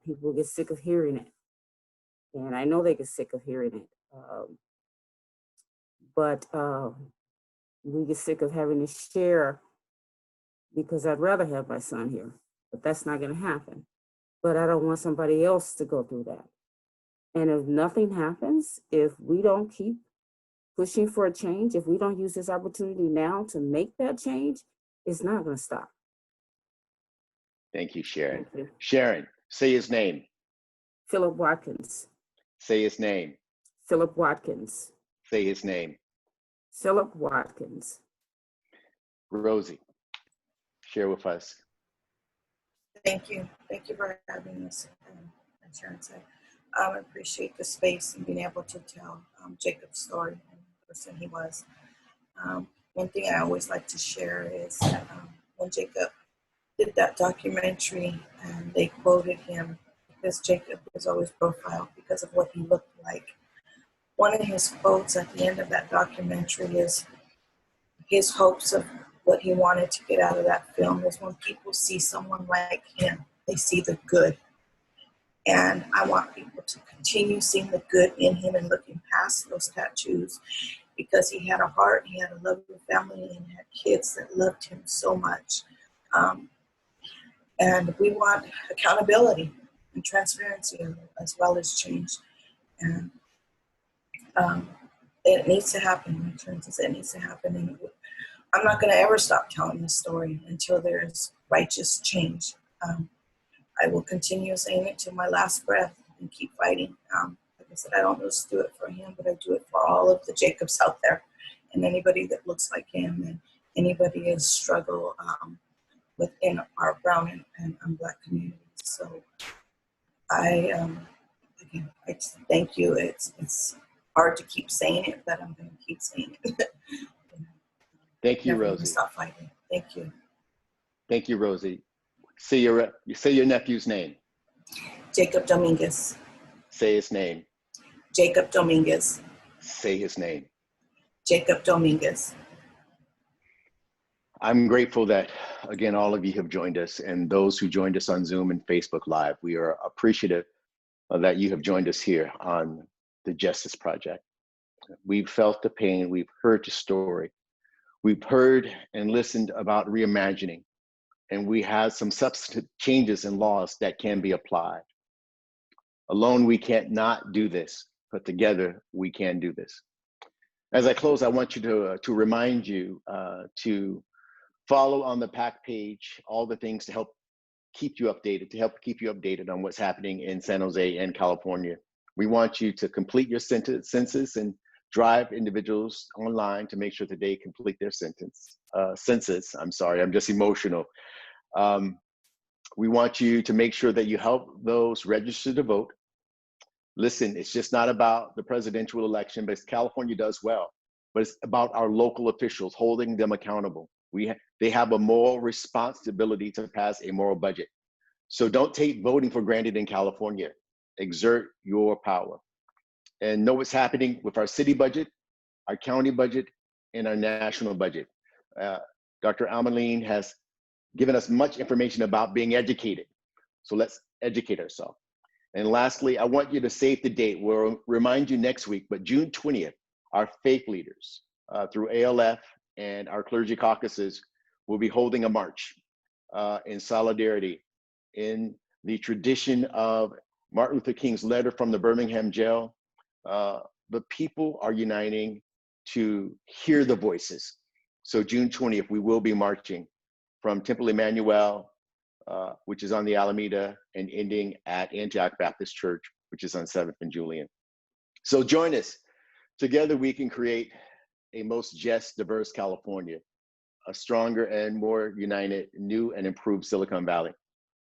people get sick of hearing it. And I know they get sick of hearing it, but we get sick of having to share, because I'd rather have my son here, but that's not going to happen. But I don't want somebody else to go through that. And if nothing happens, if we don't keep pushing for a change, if we don't use this opportunity now to make that change, it's not going to stop. Thank you, Sharon. Thank you. Sharon, say his name. Philip Watkins. Say his name. Philip Watkins. Say his name. Philip Watkins. Rosie, share with us. Thank you. Thank you for having us. As Sharon said, I appreciate the space and being able to tell Jacob's story and the person he was. One thing I always like to share is that when Jacob did that documentary and they quoted him, because Jacob was always profiled because of what he looked like. One of his quotes at the end of that documentary is his hopes of what he wanted to get out of that film is when people see someone like him, they see the good. And I want people to continue seeing the good in him and looking past those tattoos, because he had a heart, he had a loving family, and had kids that loved him so much. And we want accountability and transparency as well as change. And it needs to happen. It needs to happen. And I'm not going to ever stop telling this story until there's righteous change. I will continue saying it to my last breath and keep fighting. Like I said, I don't just do it for him, but I do it for all of the Jacobs out there, and anybody that looks like him, and anybody who's struggle within our brown and Black communities. So I thank you. It's hard to keep saying it, but I'm going to keep saying it. Thank you, Never Rosie. stop fighting. Thank you. Thank you, Rosie. Say your nephew's name. Jacob Dominguez. Say his name. Jacob Dominguez. Say his name. Jacob Dominguez. I'm grateful that, again, all of you have joined us, and those who joined us on Zoom and Facebook Live. We are appreciative that you have joined us here on the Justice Project. We've felt the pain, we've heard the story, we've heard and listened about reimagining, and we have some substantive changes in laws that can be applied. Alone, we can't not do this, but together we can do this. As I close, I want you to remind you to follow on the PACT page all the things to help keep you updated, on what's happening in San Jose and California. We want you to complete your census and drive individuals online to make sure that they complete their census. I'm sorry, I'm just emotional. We want you to make sure that you help those register to vote. Listen, it's just not about the presidential election, but California does well, but it's about our local officials, holding them accountable. They have a moral responsibility to pass a moral budget. So don't take voting for granted in California. Exert your power and know what's happening with our city budget, our county budget, and our national budget. Dr. Armaline has given us much information about being educated. So let's educate ourselves. And lastly, I want you to save the date. We'll remind you next week, but June 20th, our faith leaders through ALF and our clergy caucuses will be holding a march in solidarity in the tradition of Martin Luther King's letter from the Birmingham jail. The people are uniting to hear the voices. So June 20th, we will be marching from Temple Emmanuel, which is on the Alameda, and ending at Antioch Baptist Church, which is on 7th and Julian. So join us. Together we can create a most just, diverse California, a stronger and more united, new and improved Silicon Valley.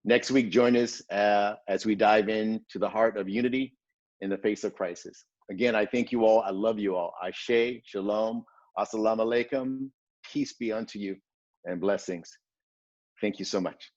Next week, join us as we dive into the heart of unity in the face of crisis. Again, I thank you all. I love you all. Ashe, shalom, assalamu alaikum, peace be unto you, and blessings. Thank you so much.